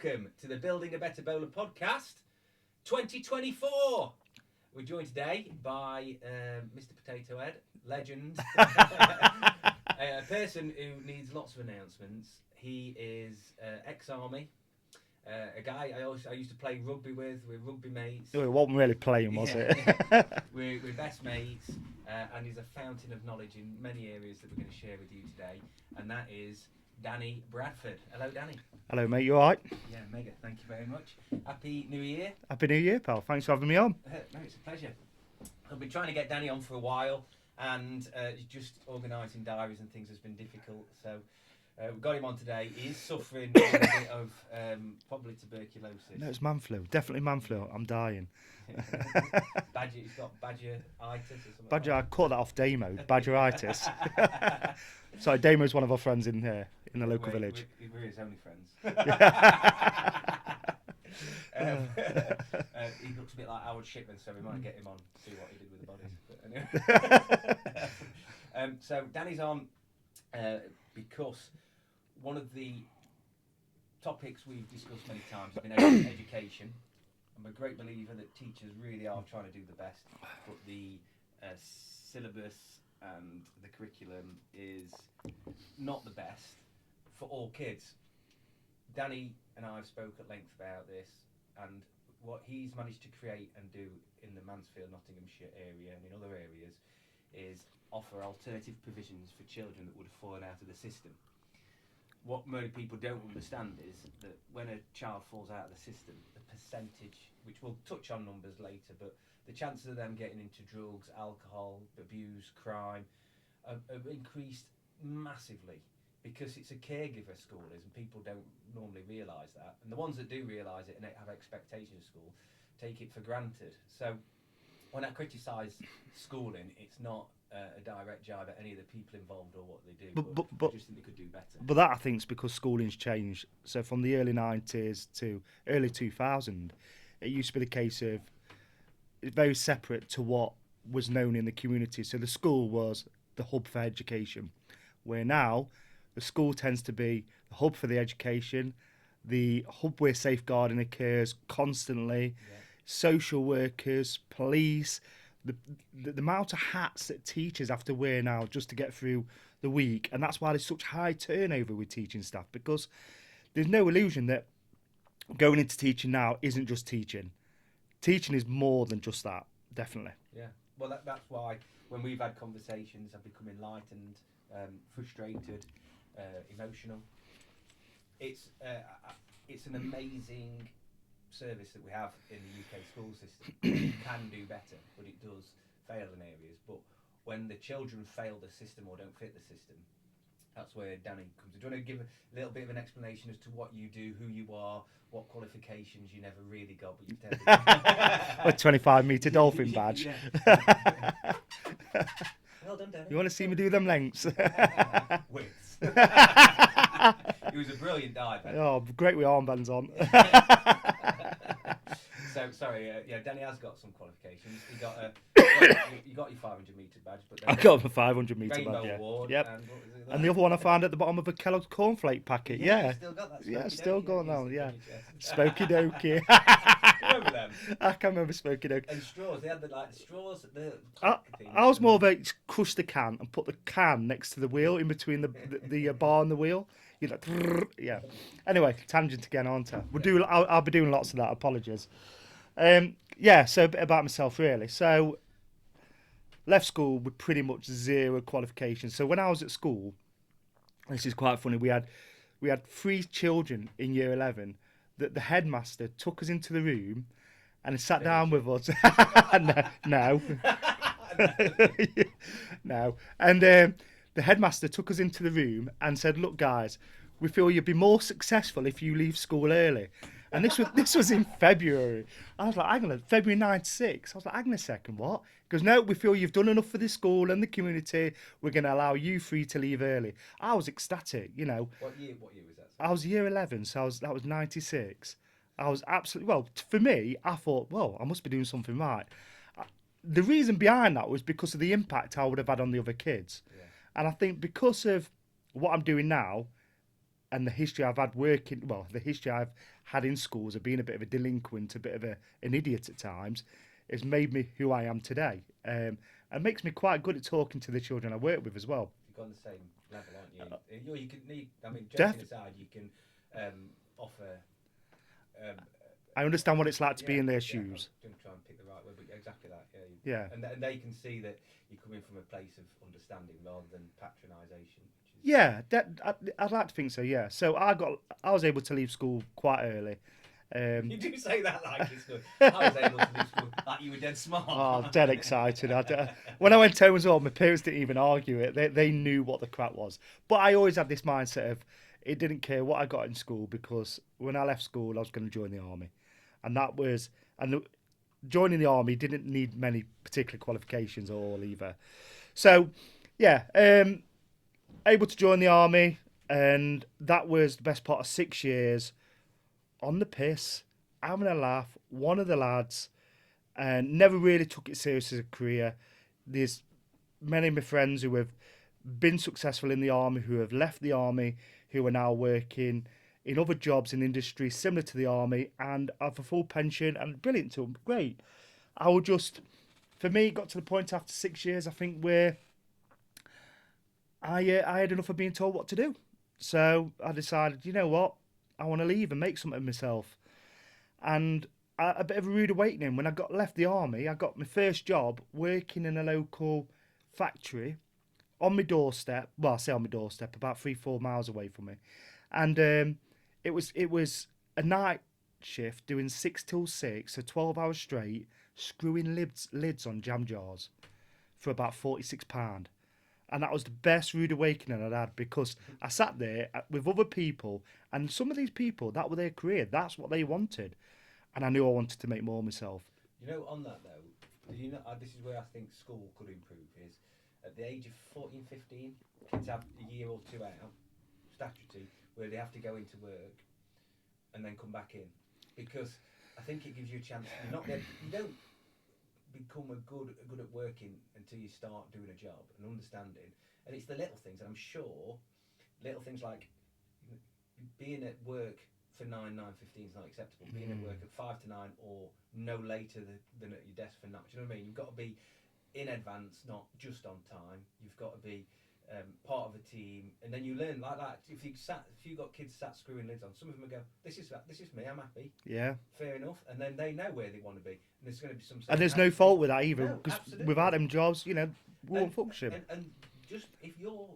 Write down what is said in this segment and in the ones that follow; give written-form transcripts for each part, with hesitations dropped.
welcome to the Building a Better Bowler podcast 2024. We're joined today by Mr. Potato Head, legend, a person who needs lots of announcements. He is ex-army, a guy I used to play rugby with. We're rugby mates. It wasn't really playing, was it? we're best mates, and he's a fountain of knowledge in many areas that we're going to share with you today, and that is Danny Bradford. Hello, Danny. Hello, mate. You all right? Yeah, mega. Thank you very much. Happy New Year. Happy New Year, pal. Thanks for having me on. No, it's a pleasure. I've been trying to get Danny on for a while, and just organising diaries and things has been difficult. So we've got him on today. He is suffering a bit of probably tuberculosis. No, it's man flu. Definitely man flu. I'm dying. He's got badgeritis or something. Badger, I caught that off Damo. Badgeritis. Sorry, Damo's one of our friends in here, in the local village. We're his only friends. He looks a bit like Howard Shipman, so we might get him on, see what he did with the bodies. But anyway. So Danny's on because one of the topics we've discussed many times has been education. I'm a great believer that teachers really are trying to do the best, but the syllabus and the curriculum is not the best for all kids. Danny and I have spoke at length about this, and what he's managed to create and do in the Mansfield, Nottinghamshire area and in other areas is offer alternative provisions for children that would have fallen out of the system. What many people don't understand is that when a child falls out of the system, the percentage, which we'll touch on numbers later, but the chances of them getting into drugs, alcohol, abuse, crime have increased massively, because it's a caregiver school is, and people don't normally realise that. And the ones that do realise it and have expectations of school take it for granted. So when I criticise schooling, it's not a direct jibe at any of the people involved or what they do, but I just think they could do better. But that, I think, is because schooling's changed. So from the early 90s to early 2000, it used to be the case of very separate to what was known in the community. So the school was the hub for education, where now the school tends to be the hub for the education, the hub where safeguarding occurs constantly, social workers, police, the amount of hats that teachers have to wear now just to get through the week. And that's why there's such high turnover with teaching staff, because there's no illusion that going into teaching now isn't just teaching. Teaching is more than just that, definitely. Yeah. Well, that's why when we've had conversations, I've become enlightened, frustrated, emotional. It's an amazing service that we have in the UK school system. It can do better, but it does fail in areas. But when the children fail the system or don't fit the system, that's where Danny comes in. Do you want to give a little bit of an explanation as to what you do, who you are, what qualifications you never really got, but you've a 25-metre dolphin badge. Well done, Danny. You want to see me do them lengths? Widths. He was a brilliant diver. Oh, great with armbands on. So sorry, Danny has got some qualifications. You got your 500-metre badge, but I got my 500-metre Rainbow badge. Yeah. Award. Yep. And the other one I found at the bottom of a Kellogg's cornflake packet. Yeah. Still got that. Yeah, still going on. Yeah. Spooky Dokey. dokey. Remember them? I can remember Spooky dokey. And straws. They had the straws. I was more of a crush the can and put the can next to the wheel, in between the bar and the wheel. You're like, yeah. Anyway, tangent again, aren't I? I'll be doing lots of that. Apologies. So a bit about myself, really. So left school with pretty much zero qualifications. So when I was at school, this is quite funny. We had 3 children in year 11 that the headmaster took us into the room and sat down with us. No. No. And the headmaster took us into the room and said, "Look, guys, we feel you'll be more successful if you leave school early." And this was in February. I was like, February 96. I was like, hang on a second, what? He goes, "No, we feel you've done enough for the school and the community. We're going to allow you 3 to leave early." I was ecstatic, you know. What year was that? I was year 11, so that was 96. I was absolutely, for me, I thought, well, I must be doing something right. The reason behind that was because of the impact I would have had on the other kids. Yeah. And I think because of what I'm doing now, and the history I've had working, well, the history I've had in schools of being a bit of a delinquent, a bit of an idiot at times, has made me who I am today. And makes me quite good at talking to the children I work with as well. You're on the same level, aren't you? You can need. I mean, joking Def- aside, you can offer. Um, I understand what it's like to yeah, be in their yeah, shoes. I'm going to try and pick the right word, but exactly that. Yeah. Yeah. And they can see that you're coming from a place of understanding rather than patronisation. Yeah, I'd like to think so. Yeah, so I was able to leave school quite early. You do say that like it's good. I was able to leave school like you were dead smart. Oh, dead excited. When I went home as well, my parents didn't even argue it. They knew what the crap was. But I always had this mindset of it didn't care what I got in school, because when I left school, I was going to join the army, and joining the army didn't need many particular qualifications at all either. So, yeah, able to join the army, and that was the best part of 6 years on the piss, having a laugh. One of the lads, and never really took it serious as a career. There's many of my friends who have been successful in the army, who have left the army, who are now working in other jobs in industry similar to the army and have a full pension, and brilliant to them, great. I would just, for me, it got to the point after 6 years, I think, where I had enough of being told what to do. So I decided, you know what, I want to leave and make something of myself. And a bit of a rude awakening when I left the army. I got my first job working in a local factory on my doorstep. Well, I say on my doorstep, about 3-4 miles away from me, and it was a night shift doing 6 till 6, so 12 hours straight, screwing lids on jam jars for about £46. And that was the best rude awakening I'd had, because I sat there with other people, and some of these people, that was their career, that's what they wanted, and I knew I wanted to make more myself. You know, on that though, do you know, this is where I think school could improve, is at the age of 14, 15, kids have a year or two out, statutory, where they have to go into work and then come back in. Because I think it gives you a chance, you don't become good at working until you start doing a job and understanding. And it's the little things, and I'm sure little things like being at work for 9:15 is not acceptable. Being at work at 5 to 9 or no later than at your desk for 9. Do you know what I mean? You've got to be in advance, not just on time. You've got to be part of a team, and then you learn like that. If you got kids sat screwing lids on, some of them will go, "This is me. I'm happy." Yeah. Fair enough. And then they know where they want to be, and there's going to be some. And there's no fault with that either, No, because absolutely. without them jobs, we won't function. And just if your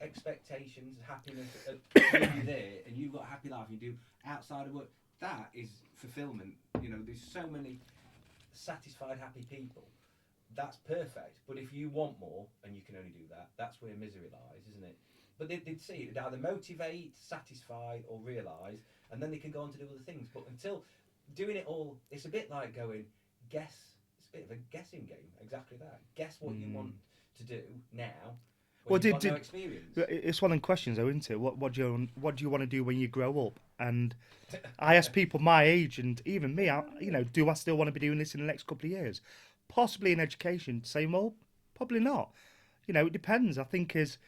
expectations, happiness, are there, and you've got a happy life, you do outside of work, that is fulfillment. There's so many satisfied, happy people. That's perfect. But if you want more and you can only do that, that's where misery lies, isn't it? But they'd see it. They'd either motivate, satisfy, or realise, and then they can go on to do other things. But until doing it all, it's a bit like going, guess. It's a bit of a guessing game. Exactly that. Guess what you want to do now. Well, you've got no experience. It's one of the questions, though, isn't it? What do you want to do when you grow up? And I ask people my age, and even me, do I still want to be doing this in the next couple of years? Possibly in education. Same old? Probably not. It depends. I think as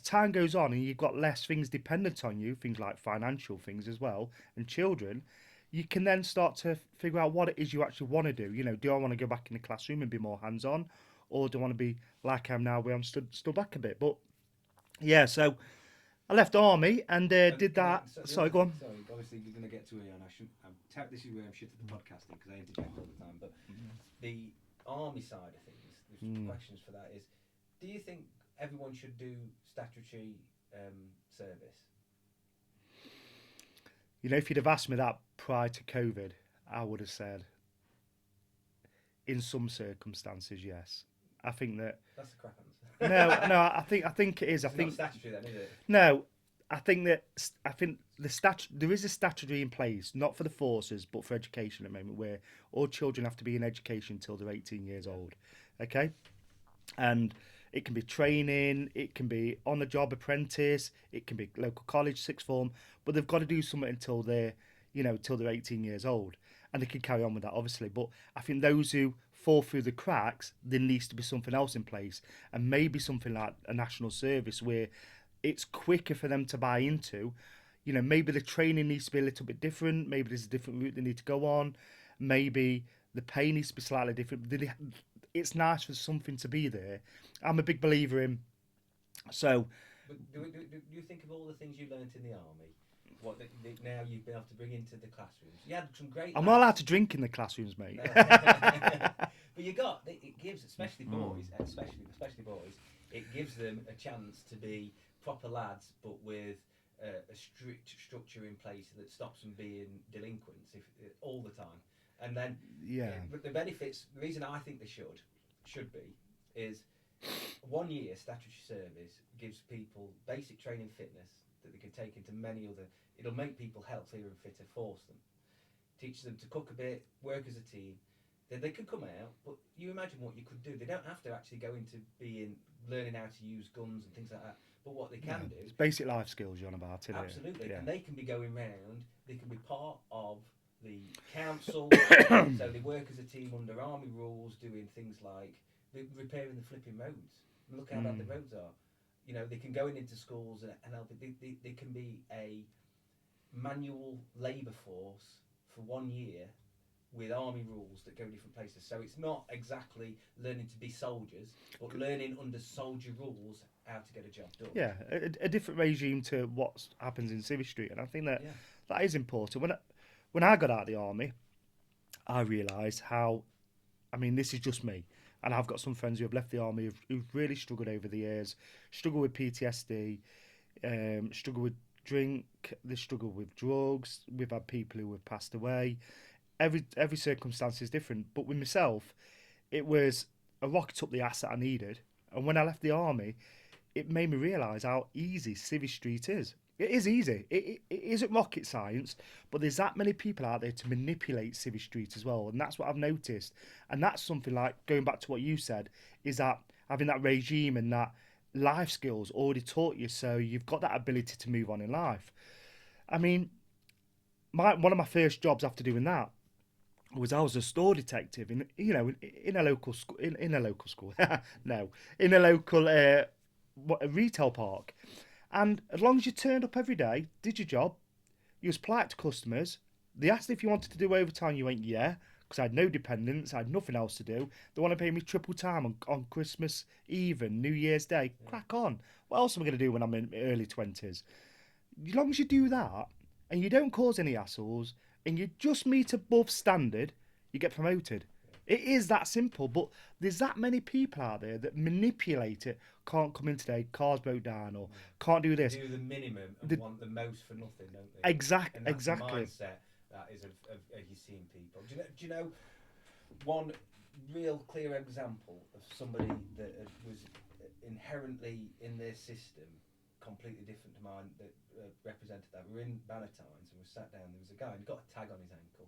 time goes on and you've got less things dependent on you, things like financial things as well, and children, you can then start to figure out what it is you actually want to do. Do I want to go back in the classroom and be more hands-on, or do I want to be like I am now, where I'm stood back a bit? But yeah, so I left army and did that. Sorry, go on. Sorry, obviously you're going to get to it, and this is where I'm shit at the podcasting, because I interject all the time. But the army side of things, there's questions for that. Is, do you think everyone should do statutory service? If you'd have asked me that prior to COVID, I would have said, in some circumstances, yes. I think that. That's a crap answer. No. I think it is. It's not statutory then, is it? No, I think there is a statutory in place, not for the forces, but for education at the moment, where all children have to be in education until they're 18 years old. Okay, and it can be training, it can be on-the-job apprentice, it can be local college, sixth form, but they've got to do something until they're 18 years old, and they can carry on with that, obviously. But I think those who fall through the cracks, there needs to be something else in place, and maybe something like a national service where it's quicker for them to buy into. You know, maybe the training needs to be a little bit different. Maybe there's a different route they need to go on. Maybe the pay needs to be slightly different. It's nice for something to be there. I'm a big believer in. So, But do you think of all the things you learnt in the army? What now you've been able to bring into the classrooms? You had some great. I'm not allowed to drink in the classrooms, mate. No. But you got it gives especially boys, especially boys. It gives them a chance to be proper lads, but with a strict structure in place that stops them being delinquents all the time. And then, but the benefits. The reason I think they should be is 1 year statutory service gives people basic training fitness that they can take into many other. It'll make people healthier and fitter. Force them, teaches them to cook a bit, work as a team. Then they could come out, but you imagine what you could do. They don't have to actually go into learning how to use guns and things like that. But what they can do, it's basic life skills you're on about, isn't it? Absolutely, Yeah. and they can be going round. They can be part of the council, so they work as a team under army rules, doing things like repairing the flipping roads. Look how bad the roads are. You know, they can go into schools and help. They can be a manual labour force for 1 year with army rules that go different places. So it's not exactly learning to be soldiers, but learning under soldier rules how to get a job done. Yeah, a different regime to what happens in Civvy Street, and I think that that is important. When I got out of the army, I realised how, I mean, this is just me, and I've got some friends who have left the army who've really struggled over the years, struggled with PTSD, struggled with drink, they struggle with drugs. We've had people who have passed away. Every circumstance is different, but with myself, it was a rocket up the ass that I needed. And when I left the army, it made me realise how easy Civvy Street is. It is easy. It isn't rocket science, but there's that many people out there to manipulate Civvy Street as well, and that's what I've noticed. And that's something like, going back to what you said, is that having that regime and that life skills already taught you, so you've got that ability to move on in life. I mean, one of my first jobs after doing that was I was a store detective in a local school in a local school no in a local a retail park, and as long as you turned up every day, did your job, you was polite to customers. They asked if you wanted to do overtime, you went because I had no dependents, I had nothing else to do. They want to pay me triple time on Christmas Eve and New Year's Day. Crack on. What else am I going to do when I'm in my early 20s? As long as you do that and you don't cause any hassles and you just meet above standard, you get promoted. It is that simple, but there's that many people out there that manipulate it. Can't come in today, car's broke down, or can't do this. Do the minimum and want the most for nothing, don't they? Exactly. The mindset that is of you seeing people. Do you know one real clear example of somebody that was inherently in their system completely different to mine that represented that? We were in Bannatynes and we sat down. There was a guy and got a tag on his ankle,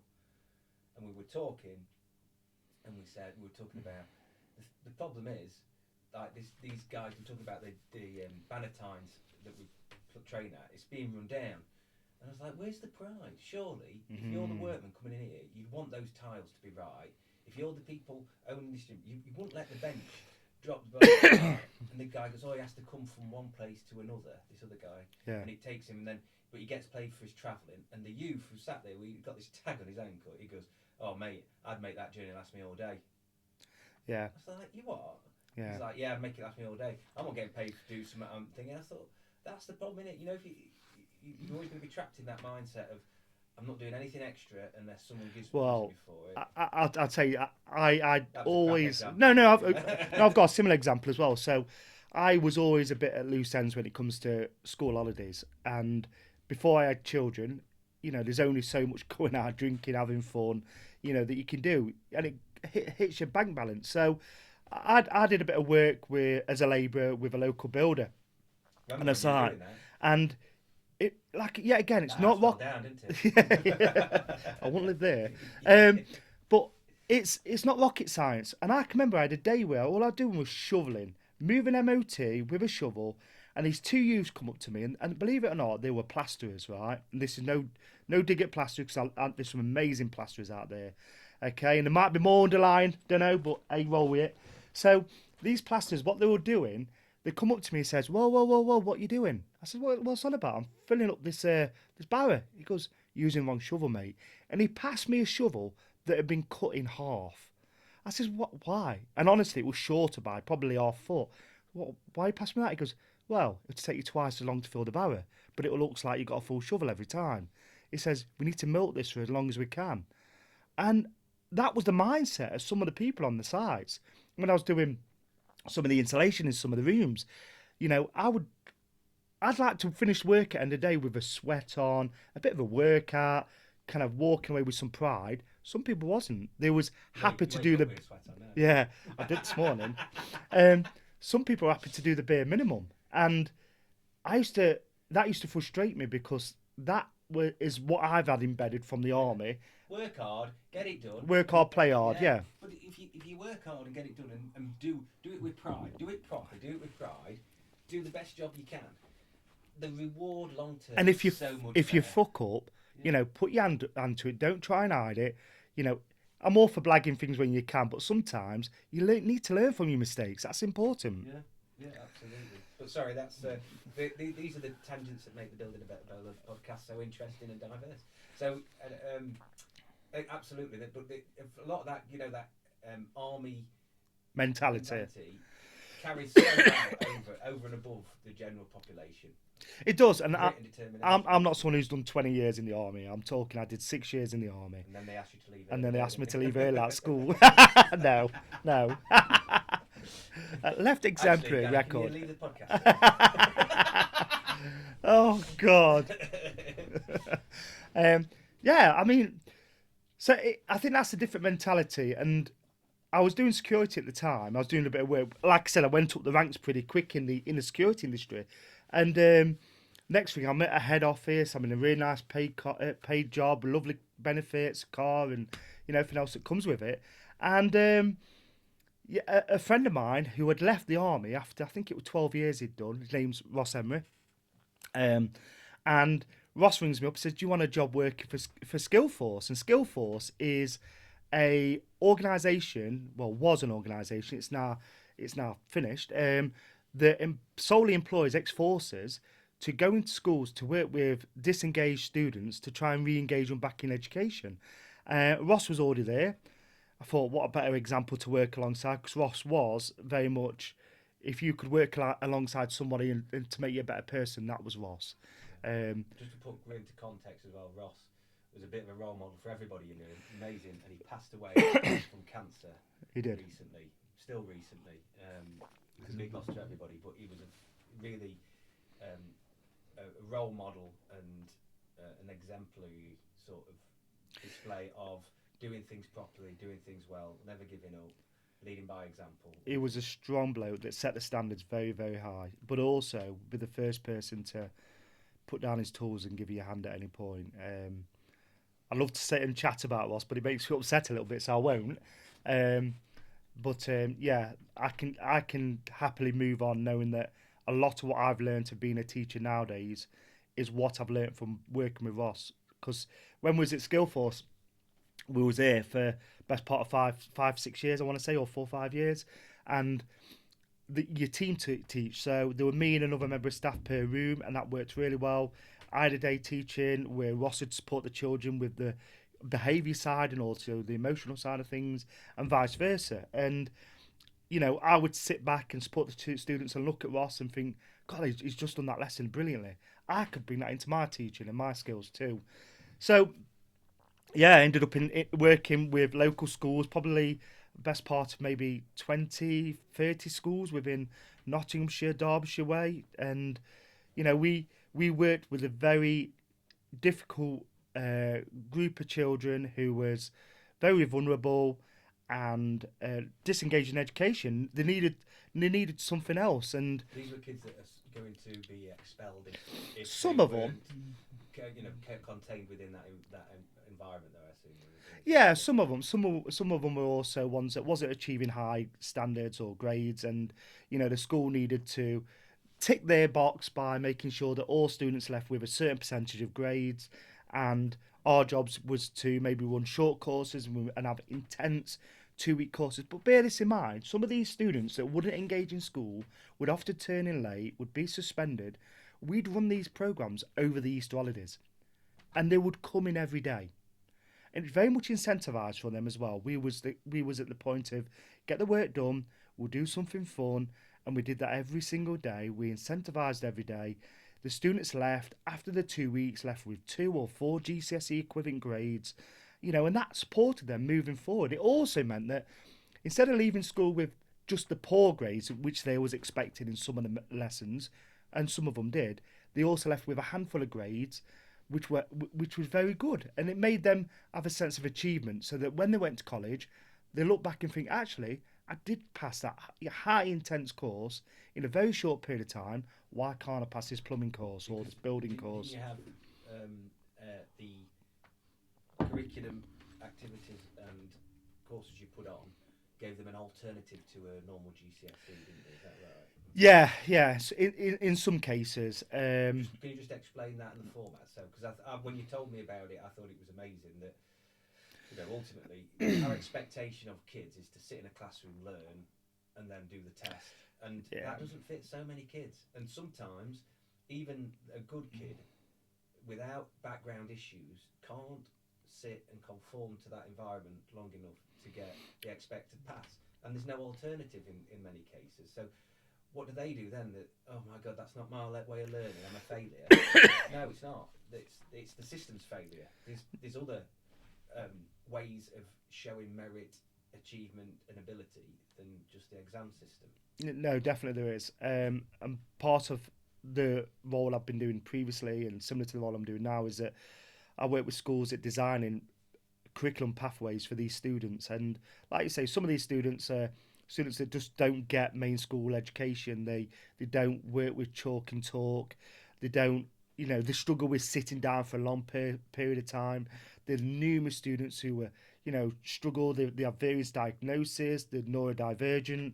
and we were talking, and we were talking about the problem is like these guys were talking about the Bannatynes that we train at. It's being run down, and I was like, where's the pride? Surely, if you're the workman coming in here, you'd want those tiles to be right. If you're the people owning this gym, you wouldn't let the bench drop the bone. And the guy goes, oh, he has to come from one place to another, this other guy. Yeah. And it takes him, but he gets paid for his travelling. And the youth who sat there, we got this tag on his ankle, he goes, oh, mate, I'd make that journey last me all day. Yeah. I was like, you what? Yeah. He's like, yeah, I'd make it last me all day. I'm not getting paid to do something I'm thinking. I thought, that's the problem, innit? You know, if you're always going to be trapped in that mindset of, I'm not doing anything extra unless someone gives me for it. I'll tell you, I always I've got a similar example as well. So I was always a bit at loose ends when it comes to school holidays, and before I had children, there's only so much going out, drinking, having fun, that you can do, and it hits your bank balance. So I did a bit of work as a labourer with a local builder, and aside, and it again, it's not rock. Down, didn't it? I won't live there. But it's not rocket science. And I can remember I had a day where all I was doing was shoveling, moving MOT with a shovel, and these two youths come up to me, and believe it or not, they were plasterers, right? And this is no dig at plasterers, because there's some amazing plasterers out there. Okay, and there might be more underlying, don't know, but I roll with it. So these plasterers, what they were doing, they come up to me and says, whoa, whoa, whoa, whoa, what you doing? I said, what's on about? I'm filling up this barrow. He goes, using the wrong shovel, mate. And he passed me a shovel that had been cut in half. I said, what? Why? And honestly, it was shorter by probably half foot. Why you pass me that? He goes, well, it'll take you twice as long to fill the barrow, but it looks like you've got a full shovel every time. He says, we need to milk this for as long as we can. And that was the mindset of some of the people on the sites. When I was doing some of the insulation in some of the rooms, you know, I'd like to finish work at the end of the day with a sweat on, a bit of a workout, kind of walking away with some pride. Some people wasn't. They was happy to do the. Yeah, I did this morning. Some people are happy to do the bare minimum, and that used to frustrate me because is what I've had embedded from the army. Work hard, get it done. Work hard, play hard, yeah. But if you work hard and get it done and do it with pride, do it properly, do it with pride, do the best job you can, the reward long term. And if you so much if you better. fuck up, you know, put your hand to it. Don't try and hide it. You know, I'm all for blagging things when you can, but sometimes you need to learn from your mistakes. That's important. Yeah, absolutely. But sorry, that's these are the tangents that make the Building a Better Bowler podcast so interesting and diverse. So, absolutely. But a lot of that, you know, that army Mentality carries so well over and above the general population. It does, and I'm not someone who's done 20 years in the army. I'm talking I did 6 years in the army. And then they asked you to leave. And then they asked me to leave early at school. No. Left exemplary record. Can you leave the podcast? Oh God. Yeah, I mean, I think that's a different mentality. And I was doing security at the time. I was doing a bit of work. Like I said, I went up the ranks pretty quick in the security industry. And next thing, I'm at a head office. I'm in a really nice paid job, lovely benefits, car, and you know everything else that comes with it. And a friend of mine who had left the army after I think it was 12 years he'd done. His name's Ross Emery. And Ross rings me up and says, "Do you want a job working for Skillforce?" And Skillforce is a organisation. Well, was an organisation. It's now finished. That solely employs ex-forces to go into schools to work with disengaged students to try and re-engage them back in education. Ross was already there. I thought, what a better example to work alongside, because Ross was very much, if you could work alongside somebody and to make you a better person, that was Ross. Just to put into context as well, Ross was a bit of a role model for everybody, you know, amazing, and he passed away from cancer. He did. Recently, still recently. It's a big loss to everybody, but he was a really a role model and an exemplary sort of display of doing things properly, doing things well, never giving up, leading by example. He was a strong bloke that set the standards very, very high, but also be the first person to put down his tools and give you a hand at any point. I'd love to sit and chat about Ross, but he makes me upset a little bit, so I won't. But yeah, I can happily move on knowing that a lot of what I've learned of being a teacher nowadays is what I've learned from working with Ross. Because when we was at Skillforce, we was there for best part of 5-6 years, I want to say, or 4 or 5 years, and your team to teach. So there were me and another member of staff per room, and that worked really well. I had a day teaching where Ross would support the children with the behaviour side and also the emotional side of things, and vice versa. And you know, I would sit back and support the two students and look at Ross and think, God, he's just done that lesson brilliantly. I could bring that into my teaching and my skills too. So yeah, I ended up working with local schools, probably best part of maybe 20, 30 schools within Nottinghamshire, Derbyshire way. And, you know, we worked with a very difficult group of children who was very vulnerable and disengaged in education. They needed something else. And these were kids that are going to be expelled if some of them, you know, contained within that environment, though, I assume. Yeah, some of them were also ones that wasn't achieving high standards or grades, and you know the school needed to tick their box by making sure that all students left with a certain percentage of grades, and our jobs was to maybe run short courses and have intense 2-week courses. But bear this in mind, some of these students that wouldn't engage in school would often turn in late, would be suspended. We'd run these programs over the Easter holidays, and they would come in every day. And it's very much incentivised for them as well. We was at the point of get the work done, we'll do something fun, and we did that every single day. We incentivised every day. The students left after the 2 weeks, left with 2 or 4 GCSE equivalent grades, and that supported them moving forward. It also meant that instead of leaving school with just the poor grades, which they was expected in some of the lessons, and some of them did, they also left with a handful of grades which was very good, and it made them have a sense of achievement, so that when they went to college, they look back and think, actually, I did pass that high intense course in a very short period of time. Why can't I pass this plumbing course or this building course? You have the curriculum, activities, and courses you put on gave them an alternative to a normal GCSE, didn't they? Is that right? Yeah. So in some cases, can you just explain that in the format? So, because when you told me about it, I thought it was amazing that ultimately our expectation of kids is to sit in a classroom, learn, and then do the test, and that doesn't fit so many kids. And sometimes even a good kid without background issues can't sit and conform to that environment long enough to get the expected pass, and there's no alternative in many cases. So what do they do then? That, oh my God, that's not my way of learning, I'm a failure. No, it's not. It's the system's failure. There's other ways of showing merit, achievement and ability than just the exam system. No, definitely there is. And part of the role I've been doing previously, and similar to the role I'm doing now, is that I work with schools at designing curriculum pathways for these students. And like you say, some of these students are students that just don't get main school education. They don't work with chalk and talk. They don't, they struggle with sitting down for a long period of time. There are numerous students who struggle. They have various diagnoses. They're neurodivergent.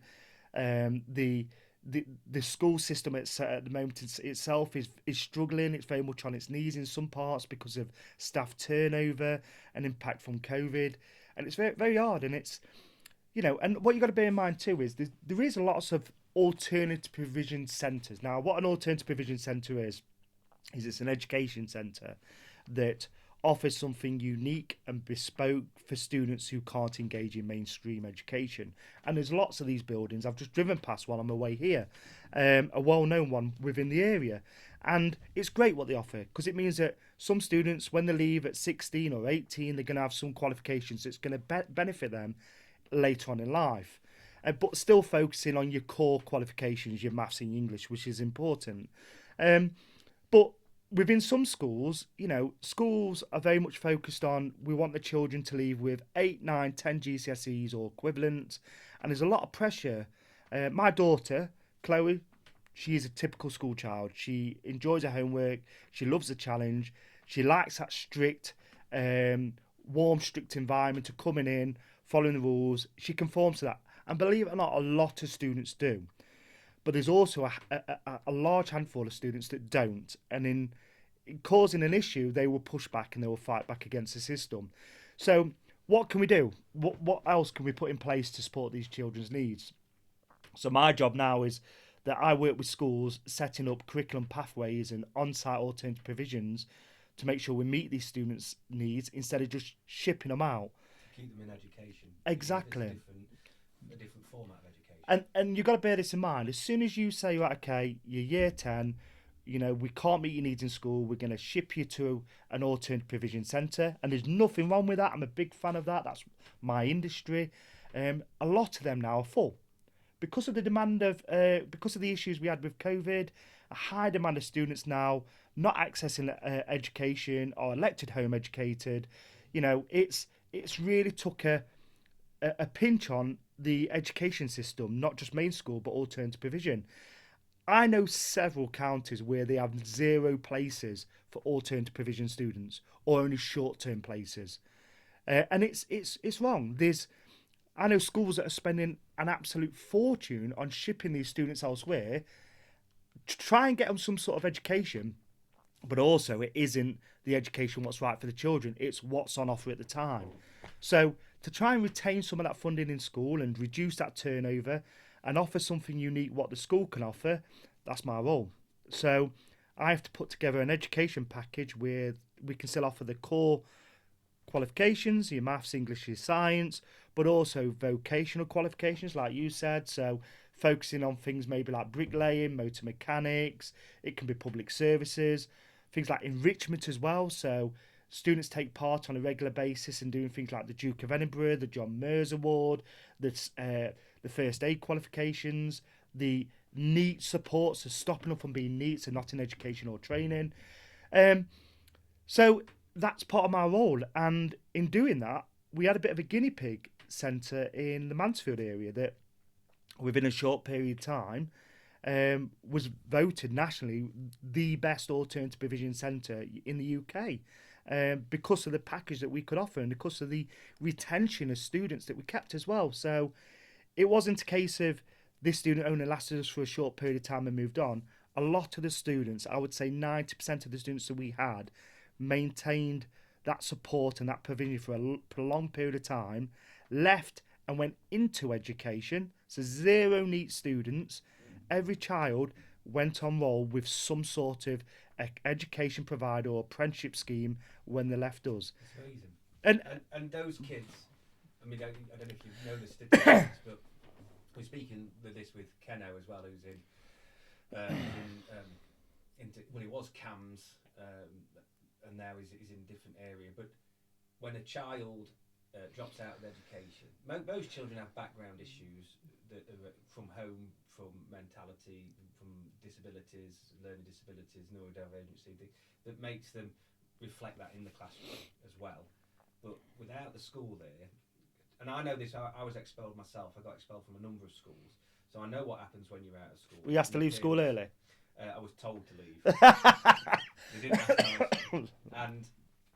The school system at the moment itself is struggling. It's very much on its knees in some parts because of staff turnover and impact from COVID, and it's very, very hard. And it's and what you've got to bear in mind too is there is lots of alternative provision centres. Now, what an alternative provision centre is it's an education centre that offers something unique and bespoke for students who can't engage in mainstream education. And there's lots of these buildings. I've just driven past one on my way here, a well-known one within the area. And it's great what they offer, because it means that some students, when they leave at 16 or 18, they're going to have some qualifications that's going to benefit them later on in life. But still focusing on your core qualifications, your maths and English, which is important. But within some schools, schools are very much focused on, we want the children to leave with 8, 9, 10 GCSEs or equivalent. And there's a lot of pressure. My daughter, Chloe, she is a typical school child. She enjoys her homework. She loves the challenge. She likes that strict, warm, strict environment of coming in, following the rules. She conforms to that. And believe it or not, a lot of students do. But there's also a large handful of students that don't. And in causing an issue, they will push back and they will fight back against the system. So what can we do? What else can we put in place to support these children's needs? So my job now is that I work with schools setting up curriculum pathways and on-site alternative provisions to make sure we meet these students' needs instead of just shipping them out. To keep them in education. Exactly. A different format of education. And you've got to bear this in mind. As soon as you say, right, okay, you're year 10, we can't meet your needs in school, we're going to ship you to an alternative provision centre. And there's nothing wrong with that. I'm a big fan of that. That's my industry. A lot of them now are full. Because of the demand of, because of the issues we had with COVID, a high demand of students now not accessing education or elected home educated, it's really took a pinch on the education system, not just main school, but alternative provision. I know several counties where they have 0 places for alternative provision students, or only short-term places, and it's wrong. I know schools that are spending an absolute fortune on shipping these students elsewhere to try and get them some sort of education, but also it isn't the education what's right for the children, it's what's on offer at the time. So to try and retain some of that funding in school and reduce that turnover and offer something unique what the school can offer. That's my role. So I have to put together an education package where we can still offer the core qualifications, your maths, English, your science, but also vocational qualifications, like you said. So focusing on things maybe like bricklaying, motor mechanics, it can be public services, things like enrichment as well. So students take part on a regular basis in doing things like the Duke of Edinburgh, the John Mears Award, the first aid qualifications, the NEET support, so stopping up from being NEET, so not in education or training. So that's part of my role. And in doing that, we had a bit of a guinea pig centre in the Mansfield area that within a short period of time was voted nationally the best alternative provision centre in the UK. Because of the package that we could offer and because of the retention of students that we kept as well. So it wasn't a case of this student only lasted us for a short period of time and moved on. A lot of the students, I would say 90% of the students that we had, maintained that support and that provision for a prolonged period of time, left and went into education. So 0 NEET students. Every child went on roll with some sort of education provider or apprenticeship scheme when they left us. That's amazing. And those kids, I mean, I don't know if you know the statistics, but we're speaking with this with Keno as well, who's in well, he was CAMS, and now he's in a different area. But when a child drops out of education, most children have background issues that are from home, from mentality, from disabilities, learning disabilities, neurodivergency, that makes them reflect that in the classroom as well. But without the school there, and I know this, I was expelled myself. I got expelled from a number of schools, so I know what happens when you're out of school. Were you asked to leave school early? I was told to leave. They didn't ask me, and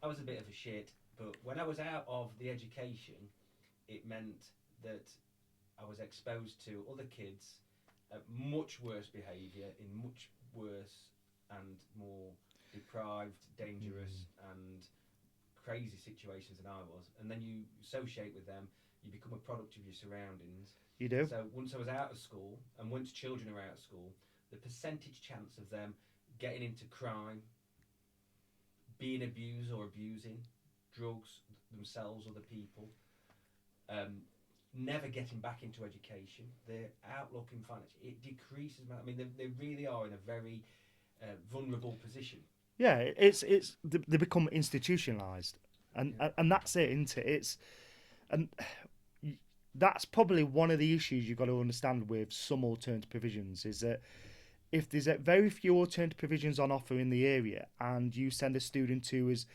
I was a bit of a shit. But when I was out of the education, it meant that I was exposed to other kids at much worse behaviour, in much worse and more deprived, dangerous and crazy situations than I was. And then you associate with them, you become a product of your surroundings. You do. So once I was out of school, and once children are out of school, the percentage chance of them getting into crime, being abused or abusing, drugs themselves, other people, never getting back into education, their outlook in finance, it decreases. I mean, they really are in a very vulnerable position. Yeah, they become institutionalised, and that's it, isn't it? That's probably one of the issues you've got to understand with some alternative provisions is that if there's very few alternative provisions on offer in the area, and you send a student who is,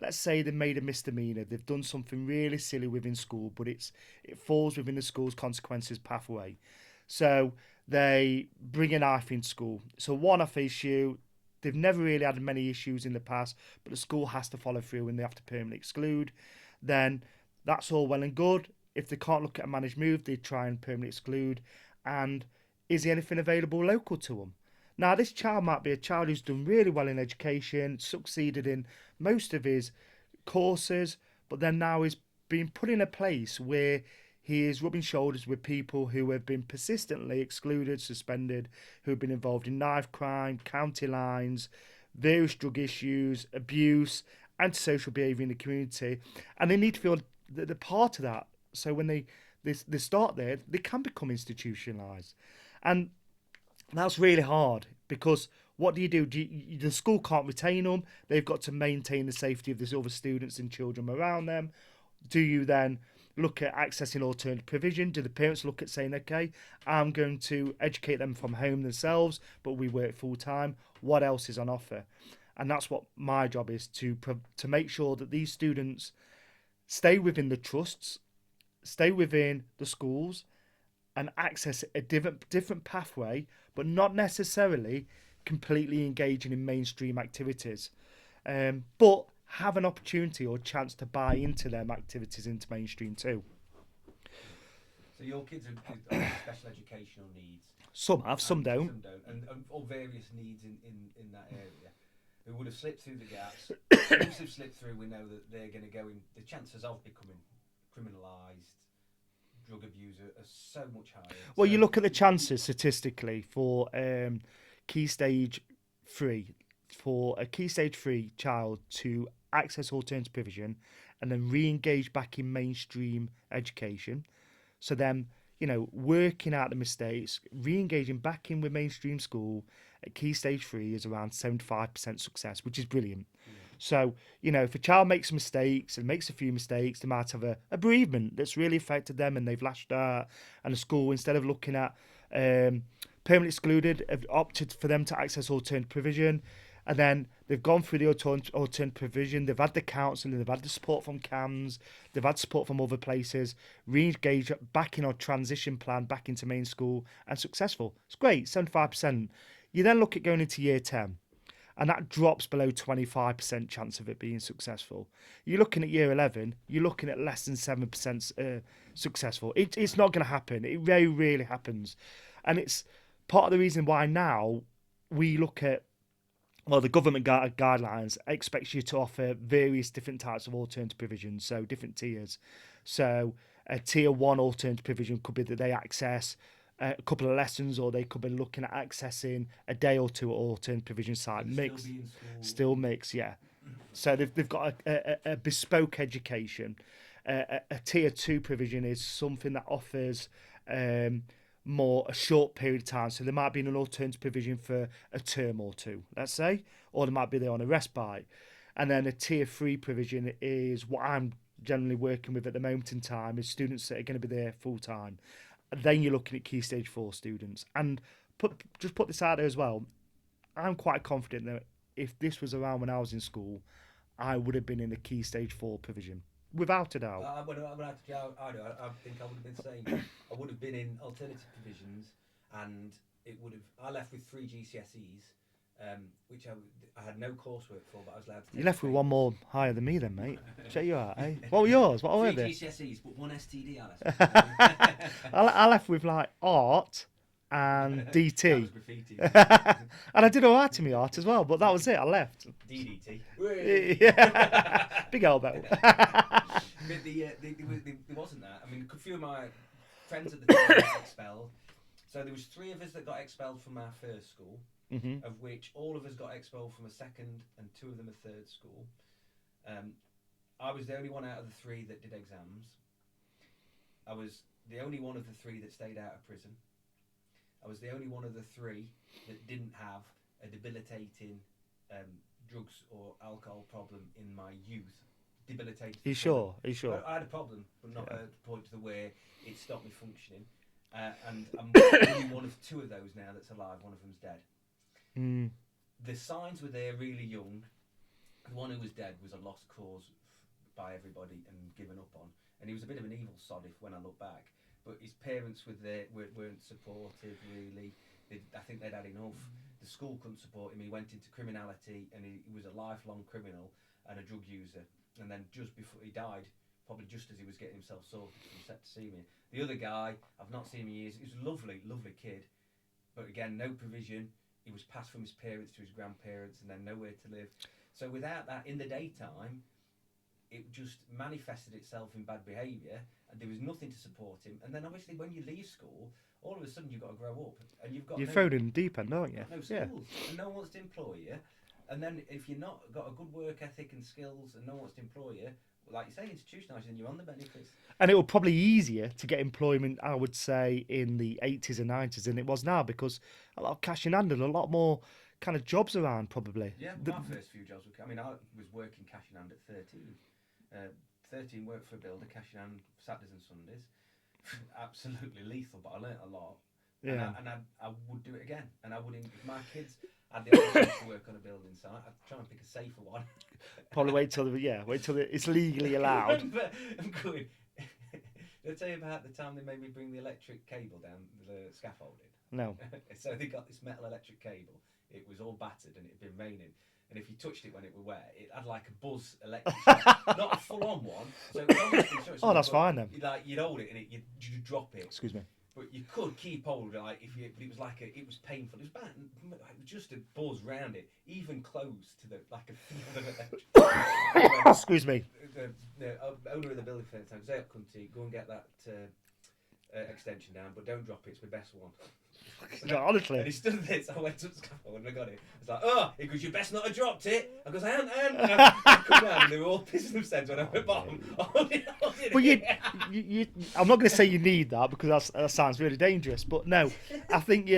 let's say they made a misdemeanor, they've done something really silly within school, but it falls within the school's consequences pathway. So they bring a knife in school. So one-off issue, they've never really had many issues in the past, but the school has to follow through and they have to permanently exclude. Then that's all well and good. If they can't look at a managed move, they try and permanently exclude. And is there anything available local to them? Now, this child might be a child who's done really well in education, succeeded in most of his courses, but then now is being put in a place where he is rubbing shoulders with people who have been persistently excluded, suspended, who have been involved in knife crime, county lines, various drug issues, abuse, antisocial behaviour in the community. And they need to feel that they're part of that. So when they start there, they can become institutionalised. And that's really hard because what do you do? The school can't retain them. They've got to maintain the safety of the other students and children around them. Do you then look at accessing alternative provision? Do the parents look at saying, okay, I'm going to educate them from home themselves, but we work full time? What else is on offer? And that's what my job is, to make sure that these students stay within the trusts, stay within the schools, and access a different pathway, but not necessarily completely engaging in mainstream activities, but have an opportunity or chance to buy into them activities into mainstream too. So your kids have special educational needs. Some have, some don't. Some don't, and all various needs in that area. Who would have slipped through the gaps. Once they've slipped through, we know that they're going to go in. The chances of becoming criminalised, drug abuse are so much higher. Well, So you look at the chances statistically for key stage 3, for a key stage 3 child to access alternative provision and then re-engage back in mainstream education. So then, working out the mistakes, re-engaging back in with mainstream school at key stage 3 is around 75% success, which is brilliant. So, if a child makes mistakes and makes a few mistakes, they might have a bereavement that's really affected them and they've lashed out. And the school, instead of looking at permanently excluded, have opted for them to access alternative provision. And then they've gone through the alternative provision, they've had the counselling, they've had the support from CAMS, they've had support from other places, re-engage back in our transition plan, back into main school, and successful. It's great, 75%. You then look at going into year 10. And that drops below 25% chance of it being successful. You're looking at year 11, you're looking at less than 7% successful. It's not going to happen. It very rarely happens. And it's part of the reason why now we look at, the government guidelines expects you to offer various different types of alternative provisions, so different tiers. So a tier 1 alternative provision could be that they access a couple of lessons, or they could be looking at accessing a day or two at alternative provision site. Still mix, yeah. So they've got a bespoke education. A tier 2 provision is something that offers more a short period of time. So there might be an alternative provision for a term or two, let's say, or they might be there on a respite. And then a tier 3 provision is what I'm generally working with at the moment in time, is students that are going to be there full time. Then you're looking at key stage 4 students. And put this out there as well. I'm quite confident that if this was around when I was in school, I would have been in the key stage 4 provision, without a doubt. I think I would have been saying I would have been in alternative provisions, and I left with 3 GCSEs, which I had no coursework for, but I was allowed to take. You left with one more higher than me then, mate. Check you out, eh? What were yours? What were they? 3 GCSEs, but 1 STD I left. I left with like art and DT. That was graffiti. And I did all right in my art as well, but that was it. I left. DDT. Yeah. Big elbow. But there wasn't that. I mean, a few of my friends at the time got expelled. So there was 3 of us that got expelled from our first school, of which all of us got expelled from a second and 2 of them a third school. I was the only one out of the 3 that did exams. I was the only one of the 3 that stayed out of prison. I was the only one of the 3 that didn't have a debilitating drugs or alcohol problem in my youth. Debilitating. Are you sure? I had a problem, but not at the point to where it stopped me functioning. And I'm only one of 2 of those now that's alive. One of them's dead. The signs were there really young. The one who was dead was a lost cause by everybody and given up on. And he was a bit of an evil sod when I look back. But his parents weren't supportive, really. I think they'd had enough. The school couldn't support him. He went into criminality, and he was a lifelong criminal and a drug user. And then just before he died, probably just as he was getting himself sorted, he was set to see me. The other guy, I've not seen him in years. He was a lovely, lovely kid. But again, no provision. He was passed from his parents to his grandparents and then nowhere to live. So without that, in the daytime, it just manifested itself in bad behaviour, and there was nothing to support him. And then obviously when you leave school, all of a sudden you've got to grow up, and you're thrown in the deep end, aren't you? No schools, and no one wants to employ you. And then if you're not got a good work ethic and skills, and no one wants to employ you, like you say, institutionalised, and you're on the benefits. And it was probably easier to get employment, I would say, in the 80s and 90s than it was now, because a lot of cash in hand and a lot more kind of jobs around, probably. Yeah, my first few jobs were. I mean, I was working cash in hand at 13. 13 worked for a builder, cash in hand, Saturdays and Sundays. Absolutely lethal, but I learnt a lot. Yeah. And I would do it again. And I wouldn't, if my kids had the opportunity to work on a building site, I'd try and pick a safer one. Probably wait till it's legally allowed. I'm going. Did I tell you about the time they made me bring the electric cable down the scaffolding? No. So they got this metal electric cable. It was all battered and it had been raining. And if you touched it when it was wet, it had like a buzz electric shock. Not a full-on one. So it was almost that's fine then. You'd hold it and you'd drop it. Excuse me. But you could keep hold, like if you. But it was like it was painful. It was bad, just a buzz round it, even close to the like a. Excuse me. The owner of the building for the time, say up country, go and get that extension down, but don't drop it. It's my best one. No, honestly. And he stood there, so I went up the scaffold and I got it. It's like, oh, he goes, you best not have dropped it. I goes, I haven't. And I come down and they were all pissing themselves when I went bottom. But I'm not going to say you need that because that sounds really dangerous. But no, I think